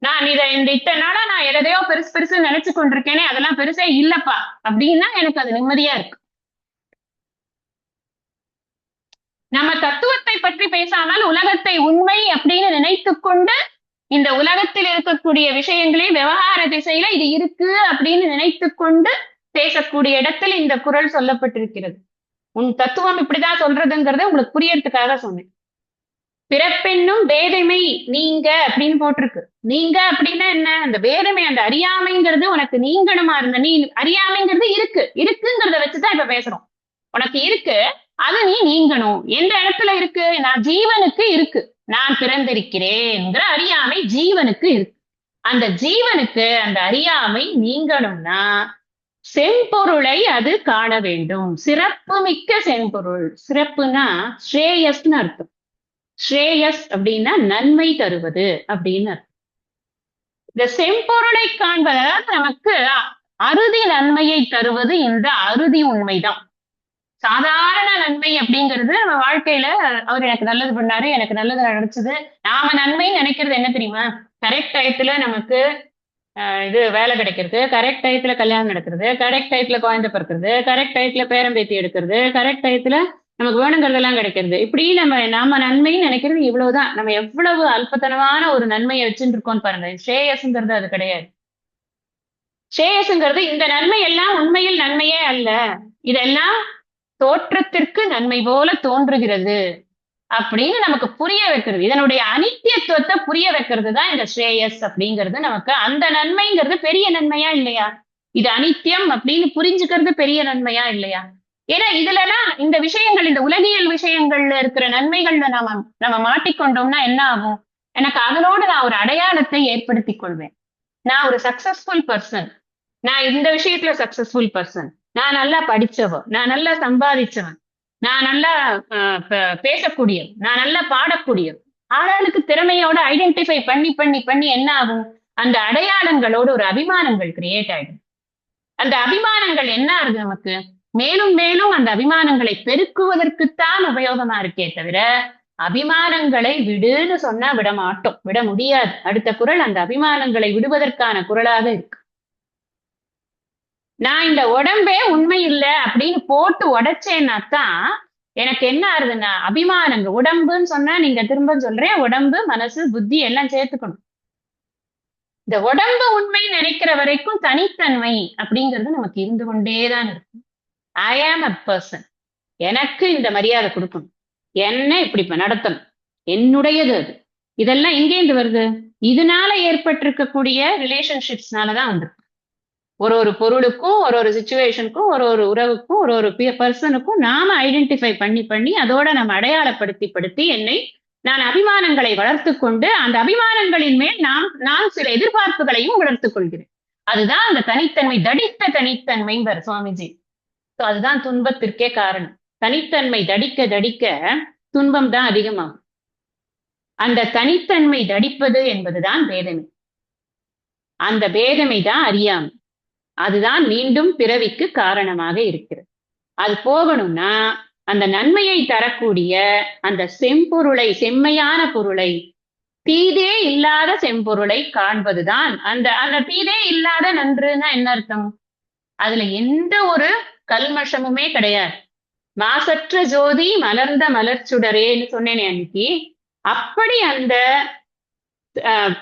நான் இந்த இத்தனை நாளா நான் எதையோ பெருசு நினைச்சு கொண்டிருக்கேனே, அதெல்லாம் பெருசே இல்லப்பா அப்படின்னா எனக்கு அது நிம்மதியா இருக்கு. நம்ம தத்துவத்தை பற்றி பேசாமல் உலகத்தை உண்மை அப்படின்னு நினைத்து கொண்டு இந்த உலகத்தில் இருக்கக்கூடிய விஷயங்களே விவகார திசையில இது இருக்கு அப்படின்னு நினைத்து கொண்டு பேசக்கூடிய இடத்தில் இந்த குறள் சொல்லப்பட்டிருக்கிறது. உன் தத்துவம் இப்படிதான் சொல்றதுங்கிறத உங்களுக்கு புரியறதுக்காக சொன்னேன். பிறப்பென்னும் வேதமை நீங்க அப்படின்னு போட்டிருக்கு. நீங்க அப்படின்னா என்ன? அந்த வேதமை, அந்த அறியாமைங்கிறது உனக்கு நீங்கணுமா இருந்த நீ அறியாமைங்கிறது இருக்குங்கிறத வச்சுதான் இப்ப பேசுறோம். உனக்கு இருக்கு, அது நீ நீங்கணும். எந்த இடத்துல இருக்கு? நான் ஜீவனுக்கு இருக்கு. நான் பிறந்திருக்கிறேன் அறியாமை ஜீவனுக்கு இருக்கு. அந்த ஜீவனுக்கு அந்த அறியாமை நீங்கணும்னா செம்பொருளை அது காண வேண்டும். சிறப்பு மிக்க செம்பொருள். சிறப்புனா ஸ்ரேயஸ்னு அர்த்தம். ஸ்ரேயஸ் அப்படின்னா நன்மை தருவது அப்படின்னு அர்த்தம். இந்த செம்பொருளை காண்பதால் நமக்கு அறுதி நன்மையை தருவது இந்த அறுதி உண்மைதான். சாதாரண நன்மை அப்படிங்கிறது நம்ம வாழ்க்கையில அவர் எனக்கு நல்லது பண்ணாரு, எனக்கு நல்லது நடந்துச்சு. நாம நன்மைன்னு நினைக்கிறது என்ன தெரியுமா? கரெக்ட் டயத்துல நமக்கு இது வேலை கிடைக்கிறது, கரெக்ட் டயத்துல கல்யாணம் நடக்கிறது, கரெக்ட் டயத்துல குழந்தை பிறக்கிறது, கரெக்ட் டயத்துல பேரம்பேத்தி எடுக்கிறது, கரெக்ட் டயத்துல நமக்கு வேணுங்கிறதெல்லாம் கிடைக்கிறது. இப்படி நாம நன்மைன்னு நினைக்கிறது இவ்வளவுதான். நம்ம எவ்வளவு அல்பத்தனமான ஒரு நன்மையை வச்சுட்டு இருக்கோம்னு பாருங்க. ஸ்ரேயஸ்ங்கிறது அது கிடையாது. ஸ்ரேயஸ்ங்கிறது இந்த நன்மை எல்லாம் உண்மையில் நன்மையே அல்ல. இதெல்லாம் தோற்றத்திற்கு நன்மை போல தோன்றுகிறது அப்படின்னு நமக்கு புரிய வைக்கிறது. இதனுடைய அனித்தியத்துவத்தை புரிய வைக்கிறது தான் இந்த ஸ்ரேயஸ் அப்படிங்கிறது. நமக்கு அந்த நன்மைங்கிறது பெரிய நன்மையா இல்லையா? இது அனித்தியம் அப்படின்னு புரிஞ்சுக்கிறது பெரிய நன்மையா இல்லையா? ஏன்னா இதுலலாம் இந்த விஷயங்கள், இந்த உலகியல் விஷயங்கள்ல இருக்கிற நன்மைகள்ல நம்ம மாட்டிக்கொண்டோம்னா என்ன ஆகும்? எனக்கு அதனோடு நான் ஒரு அடையாளத்தை ஏற்படுத்தி கொள்வேன். நான் ஒரு சக்சஸ்ஃபுல் பர்சன், நான் இந்த விஷயத்துல சக்சஸ்ஃபுல் பர்சன், நான் நல்லா படிச்சவன், நான் நல்லா சம்பாதிச்சவன், நான் நல்லா பேசக்கூடியவன், நான் நல்லா பாடக்கூடியவன். ஆளாளுக்கு திறமையோட ஐடென்டிஃபை பண்ணி பண்ணி பண்ணி என்ன ஆகும்? அந்த அடையாளங்களோட ஒரு அபிமானங்கள் கிரியேட் ஆயிடும். அந்த அபிமானங்கள் என்ன ஆகுது நமக்கு? மேலும் மேலும் அந்த அபிமானங்களை பெருக்குவதற்குத்தான் உபயோகமா இருக்கே தவிர, அபிமானங்களை விடுன்னு சொன்னா விட மாட்டோம், விட முடியாது. அடுத்த குறள் அந்த அபிமானங்களை விடுவதற்கான குறளாக இருக்கு. நான் இந்த உடம்பே உண்மை இல்லை அப்படின்னு போட்டு உடைச்சேன்னாத்தான் எனக்கு என்ன ஆகுதுன்னா அபிமானங்கள். உடம்புன்னு சொன்னா நீங்க திரும்ப சொல்றேன், உடம்பு மனசு புத்தி எல்லாம் சேர்த்துக்கணும். இந்த உடம்பு உண்மை நினைக்கிற வரைக்கும் தனித்தன்மை அப்படிங்கிறது நமக்கு இருந்து கொண்டேதான் இருக்கும். ஐ ஆம் அ பர்சன், எனக்கு இந்த மரியாதை கொடுக்கணும், என்ன இப்படி நடத்தணும், என்னுடையது அது. இதெல்லாம் எங்கேருந்து வருது? இதனால ஏற்பட்டிருக்கக்கூடிய ரிலேஷன்ஷிப்ஸ்னாலதான் வந்து ஒரு ஒரு பொருளுக்கும், ஒரு ஒரு சிச்சுவேஷனுக்கும், ஒரு ஒரு உறவுக்கும், ஒரு ஒரு பர்சனுக்கும் நாம ஐடென்டிஃபை பண்ணி பண்ணி அதோட நம்ம அடையாளப்படுத்தி என்னை நான் அபிமானங்களை வளர்த்து கொண்டு அந்த அபிமானங்களின் மேல் நான் சில எதிர்பார்ப்புகளையும் வளர்த்துக் கொள்கிறேன். அதுதான் அந்த தனித்தன்மை, தடித்த தனித்தன்மைங்கிற சுவாமிஜி. அதுதான் துன்பத்திற்கே காரணம். தனித்தன்மை தடிக்க தடிக்க துன்பம் தான் அதிகமாகும். அந்த தனித்தன்மை தடிப்பது என்பதுதான் பேதமை. அந்த பேதமை தான் அறியாமை. அதுதான் மீண்டும் பிறவிக்கு காரணமாக இருக்கிறது. அது போகணும்னா அந்த நன்மையை தரக்கூடிய அந்த செம்பொருளை, செம்மையான பொருளை, தீதே இல்லாத செம்பொருளை காண்பதுதான். அந்த அந்த தீதே இல்லாத நன்றுன்னா என்ன அர்த்தம்? அதுல எந்த ஒரு கல்மஷமுமே கிடையாது. மாசற்ற ஜோதி மலர்ந்த மலர்ச்சுடரேன்னு சொன்னேனே அன்னைக்கு. அப்படி அந்த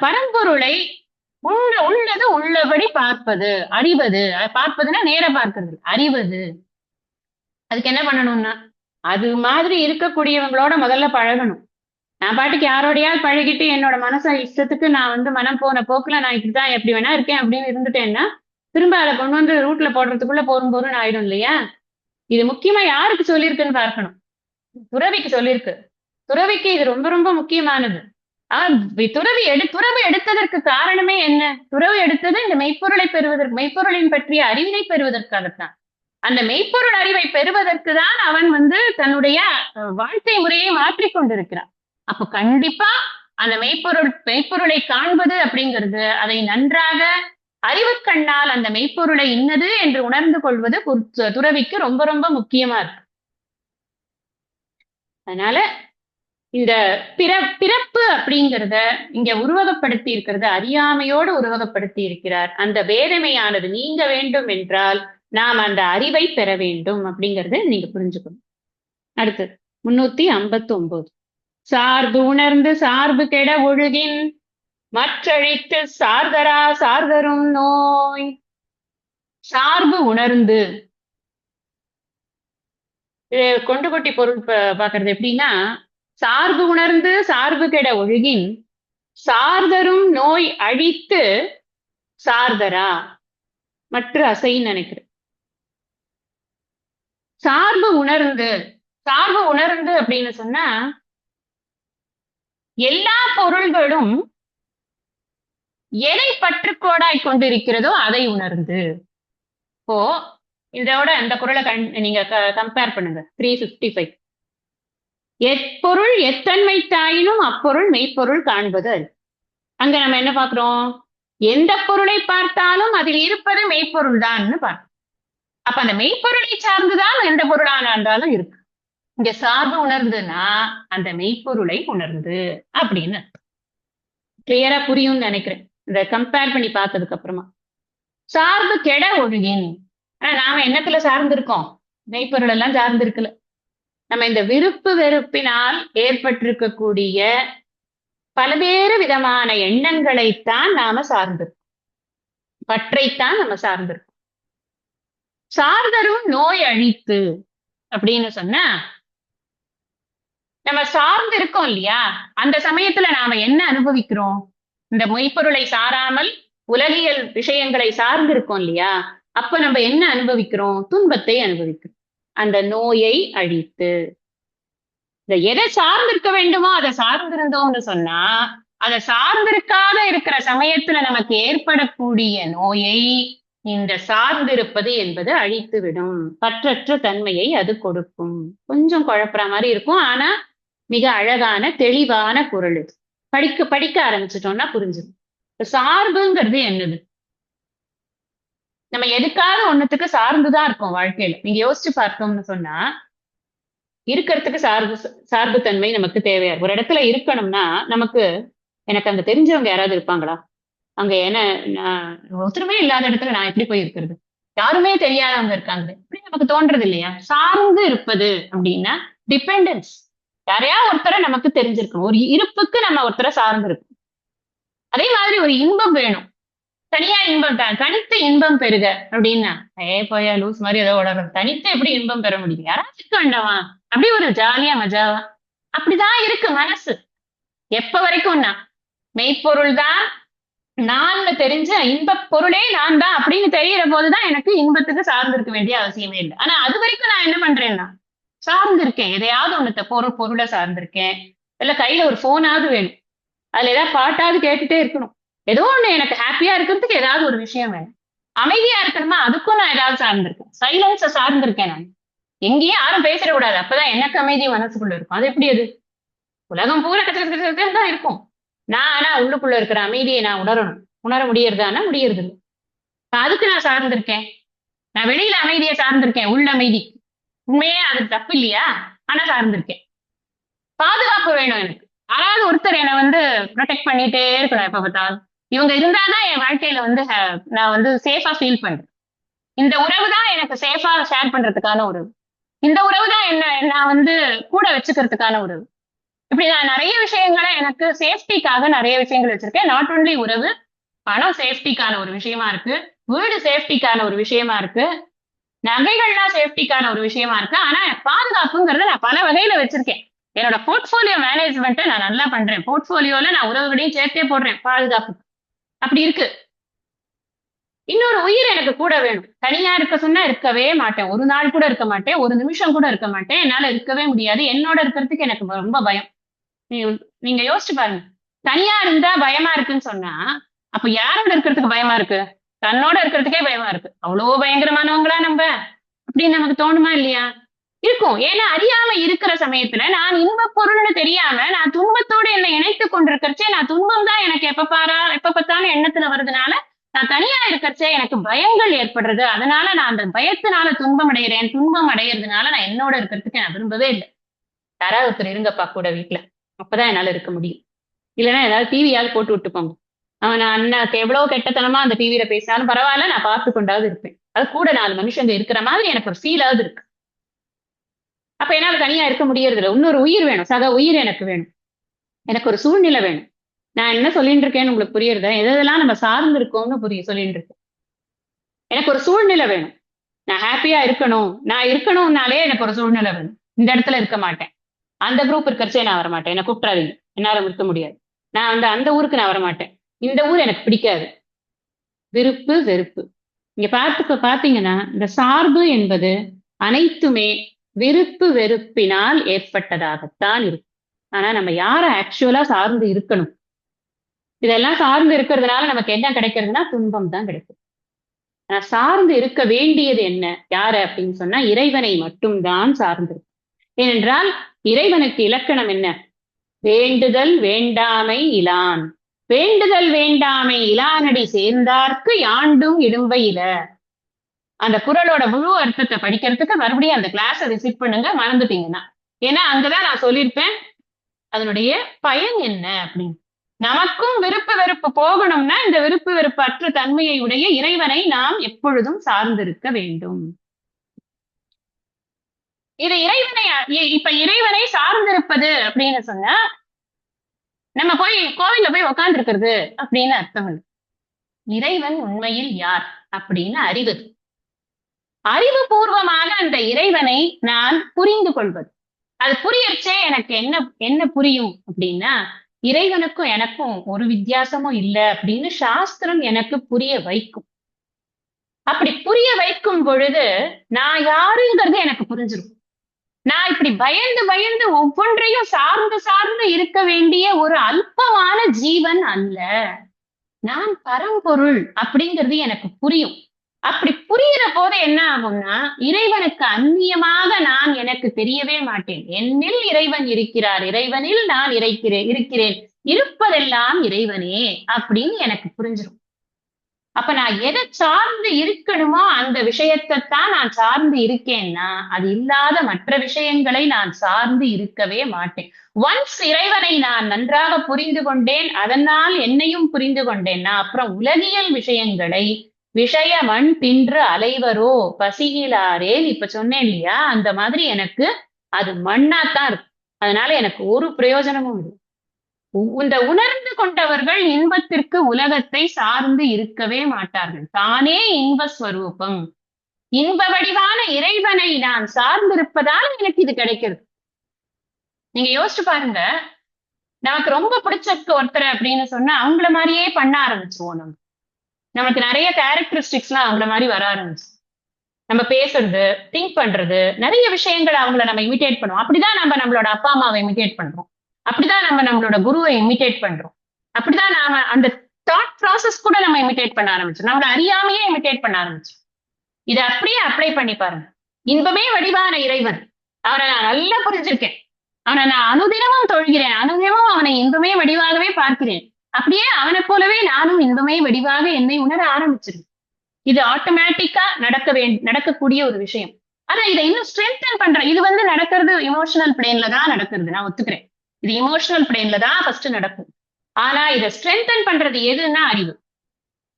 பரம்பொருளை உள்ளது உள்ளபடி பார்ப்பது, அறிவது. பார்ப்பதுன்னா நேர பார்க்கிறது, அறிவது. அதுக்கு என்ன பண்ணணும்னா அது மாதிரி இருக்கக்கூடியவங்களோட முதல்ல பழகணும். நான் பாட்டுக்கு யாரோடையாவது பழகிட்டு என்னோட மனசை இஷ்டத்துக்கு நான் மனம் போன போக்குல நான் இப்படிதான் எப்படி வேணா இருக்கேன் அப்படின்னு இருந்துட்டேன்னா திரும்ப அதை கொண்டு வந்து ரூட்ல போடுறதுக்குள்ள போரும் ஆயிடும் இல்லையா? இது முக்கியமா யாருக்கு சொல்லியிருக்குன்னு பார்க்கணும். துறவிக்கு சொல்லியிருக்கு. துறவிக்கு இது ரொம்ப ரொம்ப முக்கியமானது. துறவு எடுத்ததற்கு காரணமே என்ன? துறவு எடுத்தது இந்த மெய்ப்பொருளை பெறுவதற்கு, மெய்ப்பொருளின் பற்றிய அறிவினை பெறுவதற்காகத்தான். அந்த மெய்ப்பொருள் அறிவை பெறுவதற்கு தான் அவன் தன்னுடைய வாழ்க்கை முறையை மாற்றிக் கொண்டிருக்கிறான். அப்ப கண்டிப்பா அந்த மெய்ப்பொருளை காண்பது அப்படிங்கிறது, அதை நன்றாக அறிவு கண்ணால் அந்த மெய்ப்பொருளை இன்னது என்று உணர்ந்து கொள்வது துறவிக்கு ரொம்ப ரொம்ப முக்கியமா இருக்கு. அதனால இந்த பிறப்பு அப்படிங்கிறத இங்க உருவகப்படுத்தி இருக்கிறத அறியாமையோடு உருவகப்படுத்தி இருக்கிறார். அந்த வேதமையானது நீங்க வேண்டும் என்றால் நாம் அந்த அறிவை பெற வேண்டும் அப்படிங்கறத நீங்க புரிஞ்சுக்கணும். அடுத்து 359. சார்பு உணர்ந்து சார்பு கெட ஒழுகின் மற்றழித்து சார்தரா சார்தரும் நோய். சார்பு உணர்ந்து கொண்டு கொட்டி பொருள் பாக்குறது எப்படின்னா, சார்பு உணர்ந்து சார்பு கெட ஒழுகின் சார்தரும் நோய் அழித்து சார்தரா மற்ற அசைன்னு நினைக்கிறேன். சார்பு உணர்ந்து அப்படின்னு சொன்னா எல்லா பொருள்களும் எதை பற்றுக்கோடாய் கொண்டிருக்கிறதோ அதை உணர்ந்து. இப்போ இதோட அந்த குறளை நீங்க கம்பேர் பண்ணுங்க. 355. எப்பொருள் எத்தன்மை தாயினும் அப்பொருள் மெய்ப்பொருள் காண்பது. அங்க நம்ம என்ன பாக்குறோம்? எந்த பொருளை பார்த்தாலும் அதில் இருப்பது மெய்ப்பொருள் தான்னு பார்க்கணும். அப்ப அந்த மெய்ப்பொருளை சார்ந்துதான் எந்த பொருளானாலும் இருக்கு. இங்க சார்பு உணர்ந்துன்னா அந்த மெய்ப்பொருளை உணர்ந்து அப்படின்னு கிளியரா புரியும்னு நினைக்கிறேன். இந்த கம்பேர் பண்ணி பார்த்ததுக்கு அப்புறமா சார்பு கெட ஒழுகின். ஆனா நாம என்னத்துல சார்ந்து இருக்கோம்? மெய்ப்பொருள் எல்லாம் சார்ந்து இருக்குல்ல. நம்ம இந்த விருப்பு வெறுப்பினால் ஏற்பட்டிருக்கக்கூடிய பல்வேறு விதமான எண்ணங்களைத்தான் நாம சார்ந்திருக்கோம். பற்றைத்தான் நம்ம சார்ந்திருக்கோம். சார்தரும் நோய் அழித்து அப்படின்னு சொன்னா, நம்ம சார்ந்து இருக்கோம் இல்லையா, அந்த சமயத்துல நாம என்ன அனுபவிக்கிறோம்? இந்த மெய்ப்பொருளை சாராமல் உலகியல் விஷயங்களை சார்ந்து இருக்கோம் இல்லையா, அப்ப நம்ம என்ன அனுபவிக்கிறோம்? துன்பத்தை அனுபவிக்கிறோம். அந்த நோயை அழித்து, இந்த எதை சார்ந்திருக்க வேண்டுமோ அதை சார்ந்திருந்தோம்னு சொன்னா, அதை சார்ந்திருக்காத இருக்கிற சமயத்துல நமக்கு ஏற்படக்கூடிய நோயை இந்த சார்ந்திருப்பது என்பது அழித்து விடும். பற்றற்ற தன்மையை அது கொடுக்கும். கொஞ்சம் குழப்புற மாதிரி இருக்கும், ஆனா மிக அழகான தெளிவான குறள் இது. படிக்க படிக்க ஆரம்பிச்சிட்டோம்னா புரிஞ்சுது. சார்புங்கிறது என்னது? நம்ம எதுக்காக ஒண்ணுத்துக்கு சார்ந்துதான் இருக்கோம் வாழ்க்கையில. நீங்க யோசிச்சு பார்த்தோம்னு சொன்னா, இருக்கிறதுக்கு சார்பு தன்மை நமக்கு தேவையா ஒரு இடத்துல இருக்கணும்னா நமக்கு, எனக்கு அங்க தெரிஞ்சவங்க யாராவது இருப்பாங்களா? அங்க என்ன ஒருத்தருமே இல்லாத இடத்துல நான் எப்படி போய் இருக்கிறது? யாருமே தெரியாதவங்க இருக்காங்க இப்படி நமக்கு தோன்றது இல்லையா? சார்ந்து இருப்பது அப்படின்னா டிபெண்டன்ஸ். யாரையா ஒருத்தரை நமக்கு தெரிஞ்சிருக்கணும். ஒரு இருப்புக்கு நம்ம ஒருத்தரை சார்ந்து இருக்கும். அதே மாதிரி ஒரு இன்பம் வேணும். தனியா இன்பம் தனித்த இன்பம் பெறுக அப்படின்னா, போயா லூஸ் மாதிரி ஏதோ உடறது. தனித்து எப்படி இன்பம் பெற முடியும்? யாராச்சும் இருக்க வேண்டாமா? அப்படி ஒரு ஜாலியா மஜாவா அப்படிதான் இருக்கு மனசு. எப்ப வரைக்கும்னா மெய்ப்பொருள் தான் நான் தெரிஞ்ச இன்ப பொருளே நான் தான் அப்படின்னு தெரியற போதுதான் எனக்கு இன்பத்துக்கு சார்ந்து இருக்க வேண்டிய அவசியமே இல்லை. ஆனா அது வரைக்கும் நான் என்ன பண்றேன்னா சார்ந்து இருக்கேன். எதையாவது ஒண்ணு பொருளை சார்ந்திருக்கேன். இல்ல கையில ஒரு போனாவது வேணும். அதுல ஏதாவது பாட்டாவது கேட்டுட்டே இருக்கணும். ஏதோ ஒண்ணு எனக்கு ஹாப்பியா இருக்கிறதுக்கு ஏதாவது ஒரு விஷயம் வேணும். அமைதியா இருக்கணுமா, அதுக்கும் நான் ஏதாவது சார்ந்திருக்கேன். சைலன்ஸ சார்ந்திருக்கேன் நான். எங்கேயும் யாரும் பேசிடக்கூடாது, அப்பதான் எனக்கு அமைதி மனசுக்குள்ள இருக்கும். அது எப்படி? அது உலகம் பூரா கச்ச தான் இருக்கும். நான் ஆனா உள்ளுக்குள்ள இருக்கிற அமைதியை நான் உணர முடியறதானா முடியறது இல்லை. அதுக்கு நான் சார்ந்திருக்கேன். நான் வெளியில அமைதியை சார்ந்திருக்கேன், உள்ள அமைதி. உண்மையே அது தப்பு இல்லையா? ஆனா சார்ந்திருக்கேன். பாதுகாப்பு வேணும் எனக்கு. யாராவது ஒருத்தர் என்னை ப்ரொடெக்ட் பண்ணிட்டே இருக்கணும் எப்ப பார்த்தாலும். இவங்க இருந்தாதான் என் வாழ்க்கையில நான் சேஃபா ஃபீல் பண்றேன். இந்த உறவு தான் எனக்கு சேஃபா ஷேர் பண்றதுக்கான உறவு. இந்த உறவு தான் என்ன நான் கூட வச்சுக்கிறதுக்கான உறவு. இப்படி நான் நிறைய விஷயங்களை எனக்கு சேஃப்டிக்காக நிறைய விஷயங்கள் வச்சிருக்கேன். நாட் ஒன்லி உறவு, பணம் சேஃப்டிக்கான ஒரு விஷயமா இருக்கு, வீடு சேஃப்டிக்கான ஒரு விஷயமா இருக்கு, நகைகள்லாம் சேஃப்டிக்கான ஒரு விஷயமா இருக்கு. ஆனா பாதுகாப்புங்கிறத நான் பல வகையில வச்சிருக்கேன். என்னோட போர்ட்போலியோ மேனேஜ்மெண்ட்டை நான் நல்லா பண்றேன். போர்ட்போலியோல நான் உறவுகளையும் சேர்த்தே போடுறேன் பாதுகாப்பு. அப்படி இருக்கு. இன்னொரு உயிர் எனக்கு கூட வேணும். தனியா இருக்க சொன்னா இருக்கவே மாட்டேன். ஒரு நாள் கூட இருக்க மாட்டேன். ஒரு நிமிஷம் கூட இருக்க மாட்டேன். என்னால இருக்கவே முடியாது. என்னோட இருக்கிறதுக்கு எனக்கு ரொம்ப பயம். நீங்க யோசிச்சு பாருங்க. தனியா இருந்தா பயமா இருக்குன்னு சொன்னா, அப்ப யாரோட இருக்கிறதுக்கு பயமா இருக்கு? தன்னோட இருக்கிறதுக்கே பயமா இருக்கு. அவ்வளவு பயங்கரமானவங்களா நம்ம அப்படின்னு நமக்கு தோணுமா இல்லையா? இருக்கும். ஏன்னா அறியாம இருக்கிற சமயத்துல நான் இன்ப பொருள்னு தெரியாம நான் துன்பத்தோடு என்னை இணைத்துக் கொண்டிருக்கிறச்சே, நான் துன்பம் தான் எனக்கு எப்ப பார்த்தாலும் எண்ணத்துல வருதுனால, நான் தனியா இருக்கிறச்சே எனக்கு பயங்கள் ஏற்படுறது. அதனால நான் அந்த பயத்தினால துன்பம் அடைகிறேன். துன்பம் அடைகிறதுனால நான் என்னோட இருக்கிறதுக்கு நான் விரும்பவே இல்லை. யாராவது ஒருத்தர் இருங்கப்பா கூட வீட்டுல, அப்பதான் என்னால இருக்க முடியும். இல்லைன்னா ஏதாவது டிவியாவது போட்டு விட்டுப்பாங்க. அவன் அண்ணாக்கு எவ்வளவு கெட்டத்தனமா அந்த டிவியில பேசினாலும் பரவாயில்ல, நான் பார்த்து கொண்டாவது இருப்பேன். அது கூட 4 மனுஷங்க இருக்கிற மாதிரி எனக்கு ஒரு ஃபீலாவது இருக்கு. அப்ப என்னால தனியா இருக்க முடியறது இல்லை. இன்னொரு உயிர் வேணும், சக உயிர் எனக்கு வேணும். எனக்கு ஒரு சூழ்நிலை வேணும். நான் என்ன சொல்லிட்டு இருக்கேன்னு உங்களுக்கு புரியுறதா? எதெல்லாம் நம்ம சார்ந்து இருக்கோம்னு சொல்லிட்டு இருக்கேன். எனக்கு ஒரு சூழ்நிலை வேணும். நான் ஹாப்பியா இருக்கணும். நான் இருக்கணும்னாலே எனக்கு ஒரு சூழ்நிலை வேணும். இந்த இடத்துல இருக்க மாட்டேன். அந்த குரூப் இருக்கிறச்சே நான் வரமாட்டேன். என்ன கூப்பிடாதீங்க, என்னால இருக்க முடியாது. நான் அந்த ஊருக்கு நான் வரமாட்டேன். இந்த ஊர் எனக்கு பிடிக்காது. விருப்பு வெறுப்பு. இங்க பாத்தீங்கன்னா இந்த சார்பு என்பது அனைத்துமே விருப்பு வெறுப்பினால் ஏற்பட்டதாகத்தான் இருக்கும். ஆனா நம்ம யார ஆக்சுவலா சார்ந்து இருக்கணும்? இதெல்லாம் சார்ந்து இருக்கிறதுனால நமக்கு என்ன கிடைக்கிறதுனா துன்பம் தான் கிடைக்கும். ஆனா சார்ந்து இருக்க வேண்டியது என்ன? யார அப்படின்னு சொன்னா இறைவனை மட்டும்தான் சார்ந்து. ஏனென்றால் இறைவனுக்கு இலக்கணம் என்ன? வேண்டுதல் வேண்டாமை இலான். வேண்டுதல் வேண்டாமை இலானடி சேர்ந்தார்க்கு யாண்டும் இடும்பை இல. அந்த குறளோட முழு அர்த்தத்தை படிக்கிறதுக்கு மறுபடியும் அந்த கிளாஸை விசிட் பண்ணுங்க, மறந்துட்டீங்கன்னா. ஏன்னா அங்கதான் நான் சொல்லியிருப்பேன் அதனுடைய பயன் என்ன அப்படின்னு. நமக்கும் விருப்பு வெறுப்பு போகணும்னா இந்த விருப்பு வெறுப்பு அற்ற தன்மையை உடைய இறைவனை நாம் எப்பொழுதும் சார்ந்திருக்க வேண்டும். இது இறைவனை இப்ப இறைவனை சார்ந்திருப்பது அப்படின்னு சொன்னா நம்ம போய் கோவில்ல போய் உட்கார்ந்து இருக்கிறது அப்படின்னு அர்த்தம் இல்லை. இறைவன் உண்மையில் யார் அப்படின்னு அறிவது, அறிவுபூர்வமாக அந்த இறைவனை நான் புரிந்து கொள்வது. அது புரியச்சே எனக்கு என்ன என்ன புரியும் அப்படின்னா, இறைவனுக்கும் எனக்கும் ஒரு வித்தியாசமும் இல்லை அப்படின்னு சாஸ்திரம் எனக்கு புரிய வைக்கும். அப்படி புரிய வைக்கும் பொழுது நான் யாருங்கிறது எனக்கு புரிஞ்சிடும். நான் இப்படி பயந்து பயந்து ஒவ்வொன்றையும் சார்ந்து சார்ந்து இருக்க வேண்டிய ஒரு அல்பமான ஜீவன் அல்ல, நான் பரம்பொருள் அப்படிங்கிறது எனக்கு புரியும். அப்படி புரிகிற போது என்ன ஆகும்னா, இறைவனுக்கு அந்நியமாக நான் எனக்கு தெரியவே மாட்டேன். என்னில் இறைவன் இருக்கிறார், இறைவனில் நான் இருக்கிறேன், இருப்பதெல்லாம் இறைவனே அப்படின்னு எனக்கு புரிஞ்சிடும். அப்ப நான் எதை சார்ந்து இருக்கணுமோ அந்த விஷயத்தைத்தான் நான் சார்ந்து இருக்கேன்னா, அது இல்லாத மற்ற விஷயங்களை நான் சார்ந்து இருக்கவே மாட்டேன். ஒன்ஸ் இறைவனை நான் நன்றாக புரிந்து கொண்டேன், அதனால் என்னையும் புரிந்து கொண்டேன்னா அப்புறம் உலகியல் விஷயங்களை விஷயமண் தின்று அலைவரோ பசியிலாரேல் இப்ப சொன்னேன் இல்லையா, அந்த மாதிரி எனக்கு அது மண்ணாத்தான் இருக்கும். அதனால எனக்கு ஒரு பிரயோஜனமும் இல்லை. இந்த உணர்ந்து கொண்டவர்கள் இன்பத்திற்கு உலகத்தை சார்ந்து இருக்கவே மாட்டார்கள். தானே இன்ப ஸ்வரூபம், இன்ப வடிவான இறைவனை நான் சார்ந்திருப்பதால் எனக்கு இது கிடைக்கிறது. நீங்க யோசிச்சு பாருங்க, நமக்கு ரொம்ப பிடிச்ச ஒருத்தர் அப்படின்னு சொன்னா அவங்கள மாதிரியே பண்ண ஆரம்பிச்சுவோம். நமக்கு நிறைய கேரக்டரிஸ்டிக்ஸ் எல்லாம் அவங்கள மாதிரி வர ஆரம்பிச்சு, நம்ம பேசுறது, திங்க் பண்றது, நிறைய விஷயங்களை அவங்கள நம்ம இமிட்டேட் பண்ணுவோம். அப்படிதான் நம்ம நம்மளோட அப்பா அம்மாவை இமிட்டேட் பண்றோம், அப்படிதான் நம்ம நம்மளோட குருவை இமிட்டேட் பண்றோம், அப்படிதான் நாம அந்த தாட் ப்ராசஸ் கூட நம்ம இமிட்டேட் பண்ண ஆரம்பிச்சோம், நம்மள அறியாமையே இமிட்டேட் பண்ண ஆரம்பிச்சோம். இதை அப்படியே அப்ளை பண்ணி பாருங்க. இன்பமே வடிவான இறைவன், அவனை நான் நல்லா புரிஞ்சிருக்கேன், அவனை நான் அனுதினமும் தொழுகிறேன், அனுதினமும் அவனை இன்பமே வடிவாகவே பார்க்கிறேன், அப்படியே அவனை போலவே நானும் இன்பமே வடிவாக என்னை உணர ஆரம்பிச்சிருக்கேன். இது ஆட்டோமேட்டிக்கா நடக்கக்கூடிய ஒரு விஷயம். ஆனா இதை இன்னும் ஸ்ட்ரென்தன் பண்ற, இது நடக்கிறது இமோஷனல் பிளேன்ல தான் நடக்கிறது, நான் ஒத்துக்கிறேன். இது இமோஷனல் பிளேன்ல தான் ஃபர்ஸ்ட் நடக்கும். ஆனா இதை ஸ்ட்ரென்தன் பண்றது எதுன்னா அறிவு.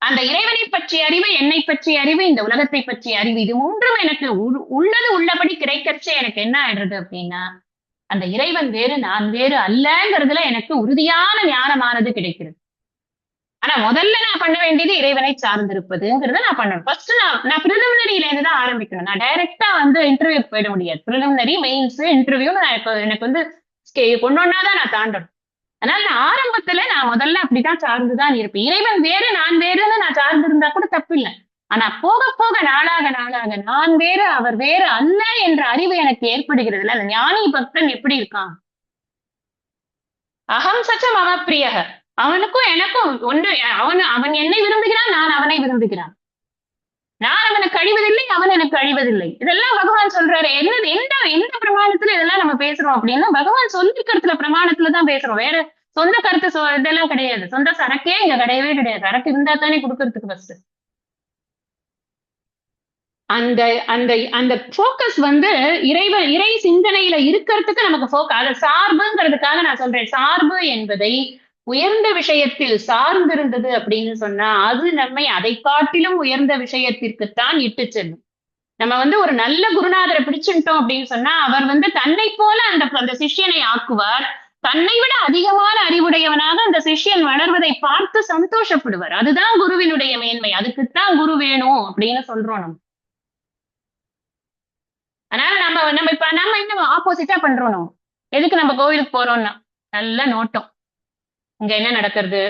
அந்த இறைவனை பற்றிய அறிவு, என்னை பற்றிய அறிவு, இந்த உலகத்தை பற்றிய அறிவு, இது மூன்றும் எனக்கு உள்ளது உள்ளபடி கிடைக்கச்சே எனக்கு என்ன ஆயிடுறது அப்படின்னா, அந்த இறைவன் வேறு நான் வேறு அல்லங்கிறதுல எனக்கு உறுதியான ஞானமானது கிடைக்கிறது. ஆனா முதல்ல நான் பண்ண வேண்டியது இறைவனை சார்ந்திருப்பதுங்கிறத நான் பண்ணணும். ஃபர்ஸ்ட் நான் பிரிலிமினரியில இருந்து தான் ஆரம்பிக்கணும். நான் டைரக்டா இன்டர்வியூ போயிட முடியாது. பிரிலிமினரி, மெயின்ஸ், இன்டர்வியூ நான் இப்போ எனக்கு ஒன்னொன்னாதான் நான் தாண்டணும். அதனால நான் ஆரம்பத்துல நான் முதல்ல அப்படிதான் சார்ந்துதான் இருப்பேன். இறைவன் வேறு நான் வேறுன்னு நான் சார்ந்து இருந்தா கூட தப்பு இல்லை. ஆனா போக போக நாளாக நாளாக நான் வேறு அவர் வேறு அல்ல என்ற அறிவு எனக்கு ஏற்படுகிறது. அந்த ஞானி பக்தன் எப்படி இருக்கான், அகம் சச்சம் அவப்பிரியக, அவனுக்கும் எனக்கும் ஒன்று, அவன் என்னை விரும்புகிறான், நான் அவனை விரும்புகிறான், நான் அவனுக்கு அழிவதில்லை, அவன் எனக்கு அழிவதில்லை. இதெல்லாம் பகவான் சொல்றாரு. என்னது எந்த எந்த பிரமாணத்துல இதெல்லாம் நம்ம பேசுறோம் அப்படின்னா, பகவான் சொல்லிக்கிறதுல பிரமாணத்துலதான் பேசுறோம். வேற சொந்த கருத்து இதெல்லாம் கிடையாது. சொந்த சரக்கே இங்க கிடையவே கிடையாது. சரக்கு இருந்தா தானே கொடுக்கறதுக்கு ஃபர்ஸ்ட். அந்த அந்த அந்த போக்கஸ் இறை சிந்தனையில இருக்கிறதுக்கு நமக்கு போக்கஸ், அதை சார்புங்கிறதுக்காக நான் சொல்றேன். சார்பு என்பதை உயர்ந்த விஷயத்தில் சார்ந்திருந்தது அப்படின்னு சொன்னா அது நம்மை அதை காட்டிலும் உயர்ந்த விஷயத்திற்குத்தான் இட்டு செல்லும். நம்ம ஒரு நல்ல குருநாதரை பிடிச்சுட்டோம் அப்படின்னு சொன்னா அவர் தன்னை போல அந்த சிஷ்யனை ஆக்குவார். தன்னை விட அதிகமான அறிவுடையவனாக அந்த சிஷ்யன் வளர்வதை பார்த்து சந்தோஷப்படுவார். அதுதான் குருவினுடைய மேன்மை. அதுக்குத்தான் குரு வேணும் அப்படின்னு சொல்றோம் நம்ம. அதனால நம்ம என்ன ஆப்போசிட்டா பண்றோம். நம்ம எதுக்கு நம்ம கோவிலுக்கு போறோம்னா, நல்ல நோட்டம், இங்க என்ன நடக்கிறது,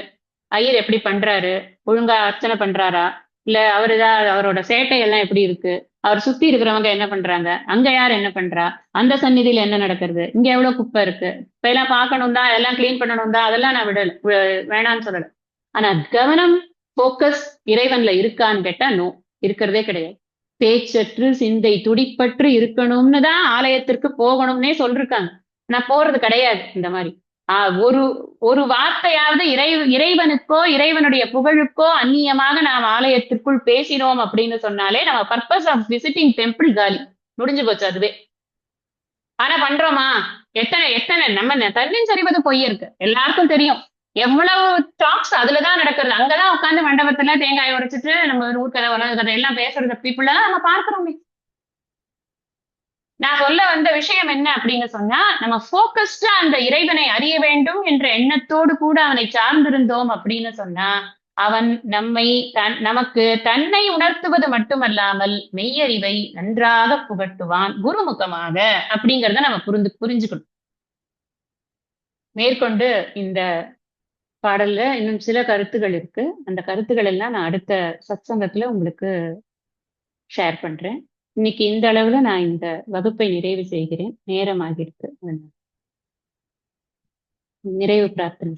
ஐயர் எப்படி பண்றாரு, ஒழுங்கா அர்ச்சனை பண்றாரா, இல்ல அவரு ஏதாவது அவரோட சேட்டை எல்லாம் எப்படி இருக்கு, அவர் சுத்தி இருக்கிறவங்க என்ன பண்றாங்க, அங்க யார் என்ன பண்றா, அந்த சந்நிதியில என்ன நடக்கிறது, இங்க எவ்வளவு குப்பை இருக்கு, இப்ப எல்லாம் பார்க்கணும் தான், எல்லாம் கிளீன் பண்ணணும் தான், அதெல்லாம் நான் வேணான்னு சொல்லல. ஆனா கவனம், போக்கஸ் இறைவன்ல இருக்கான்னு கேட்டா நோ, இருக்கிறதே கிடையாது. பேச்சற்று சிந்தை துடிப்பற்று இருக்கணும்னு தான் ஆலயத்திற்கு போகணும்னே சொல்லிருக்காங்க. நான் போறது கிடையாது. இந்த மாதிரி ஒரு ஒரு வார்த்தையாவது இறைவனுக்கோ இறைவனுடைய புகழுக்கோ அந்நியமாக நாம் ஆலயத்திற்குள் பேசினோம் அப்படின்னு சொன்னாலே நம்ம பர்பஸ் ஆஃப் விசிட்டிங் டெம்பிள் காலி, முடிஞ்சு போச்சு அதுவே. ஆனா பண்றோமா? எத்தனை எத்தனை நம்ம தன்னின் சரிவது பொய் இருக்கு, எல்லாருக்கும் தெரியும். எவ்வளவு டாக்ஸ் அதுலதான் நடக்கிறது. அங்கதான் உட்காந்து மண்டபத்துல தேங்காய் உடைச்சிட்டு நம்ம ஊர் கதை உலக கதை எல்லாம் பேசுறது பீப்புள் எல்லாம் நம்ம பார்க்கிறோமே. நான் சொல்ல வந்த விஷயம் என்ன அப்படின்னு சொன்னா, நம்ம ஃபோக்கஸ்டா அந்த இறைவனை அறிய வேண்டும் என்ற எண்ணத்தோடு கூட அவனை சார்ந்திருந்தோம் அப்படின்னு சொன்னா, அவன் நம்மை நமக்கு தன்னை உணர்த்துவது மட்டுமல்லாமல் மெய்யறிவை நன்றாக புகட்டுவான் குருமுகமாக. அப்படிங்கிறத நம்ம புரிஞ்சுக்கணும். மேற்கொண்டு இந்த பாடல்ல இன்னும் சில கருத்துகள் இருக்கு. அந்த கருத்துக்கள் எல்லாம் நான் அடுத்த சத்சங்கத்துல உங்களுக்கு ஷேர் பண்றேன். இன்னைக்கு இந்த அளவுல நான் இந்த வகுப்பை நிறைவு செய்கிறேன். நேரம் ஆகிருக்கு. நிறைவு பிரார்த்தனை.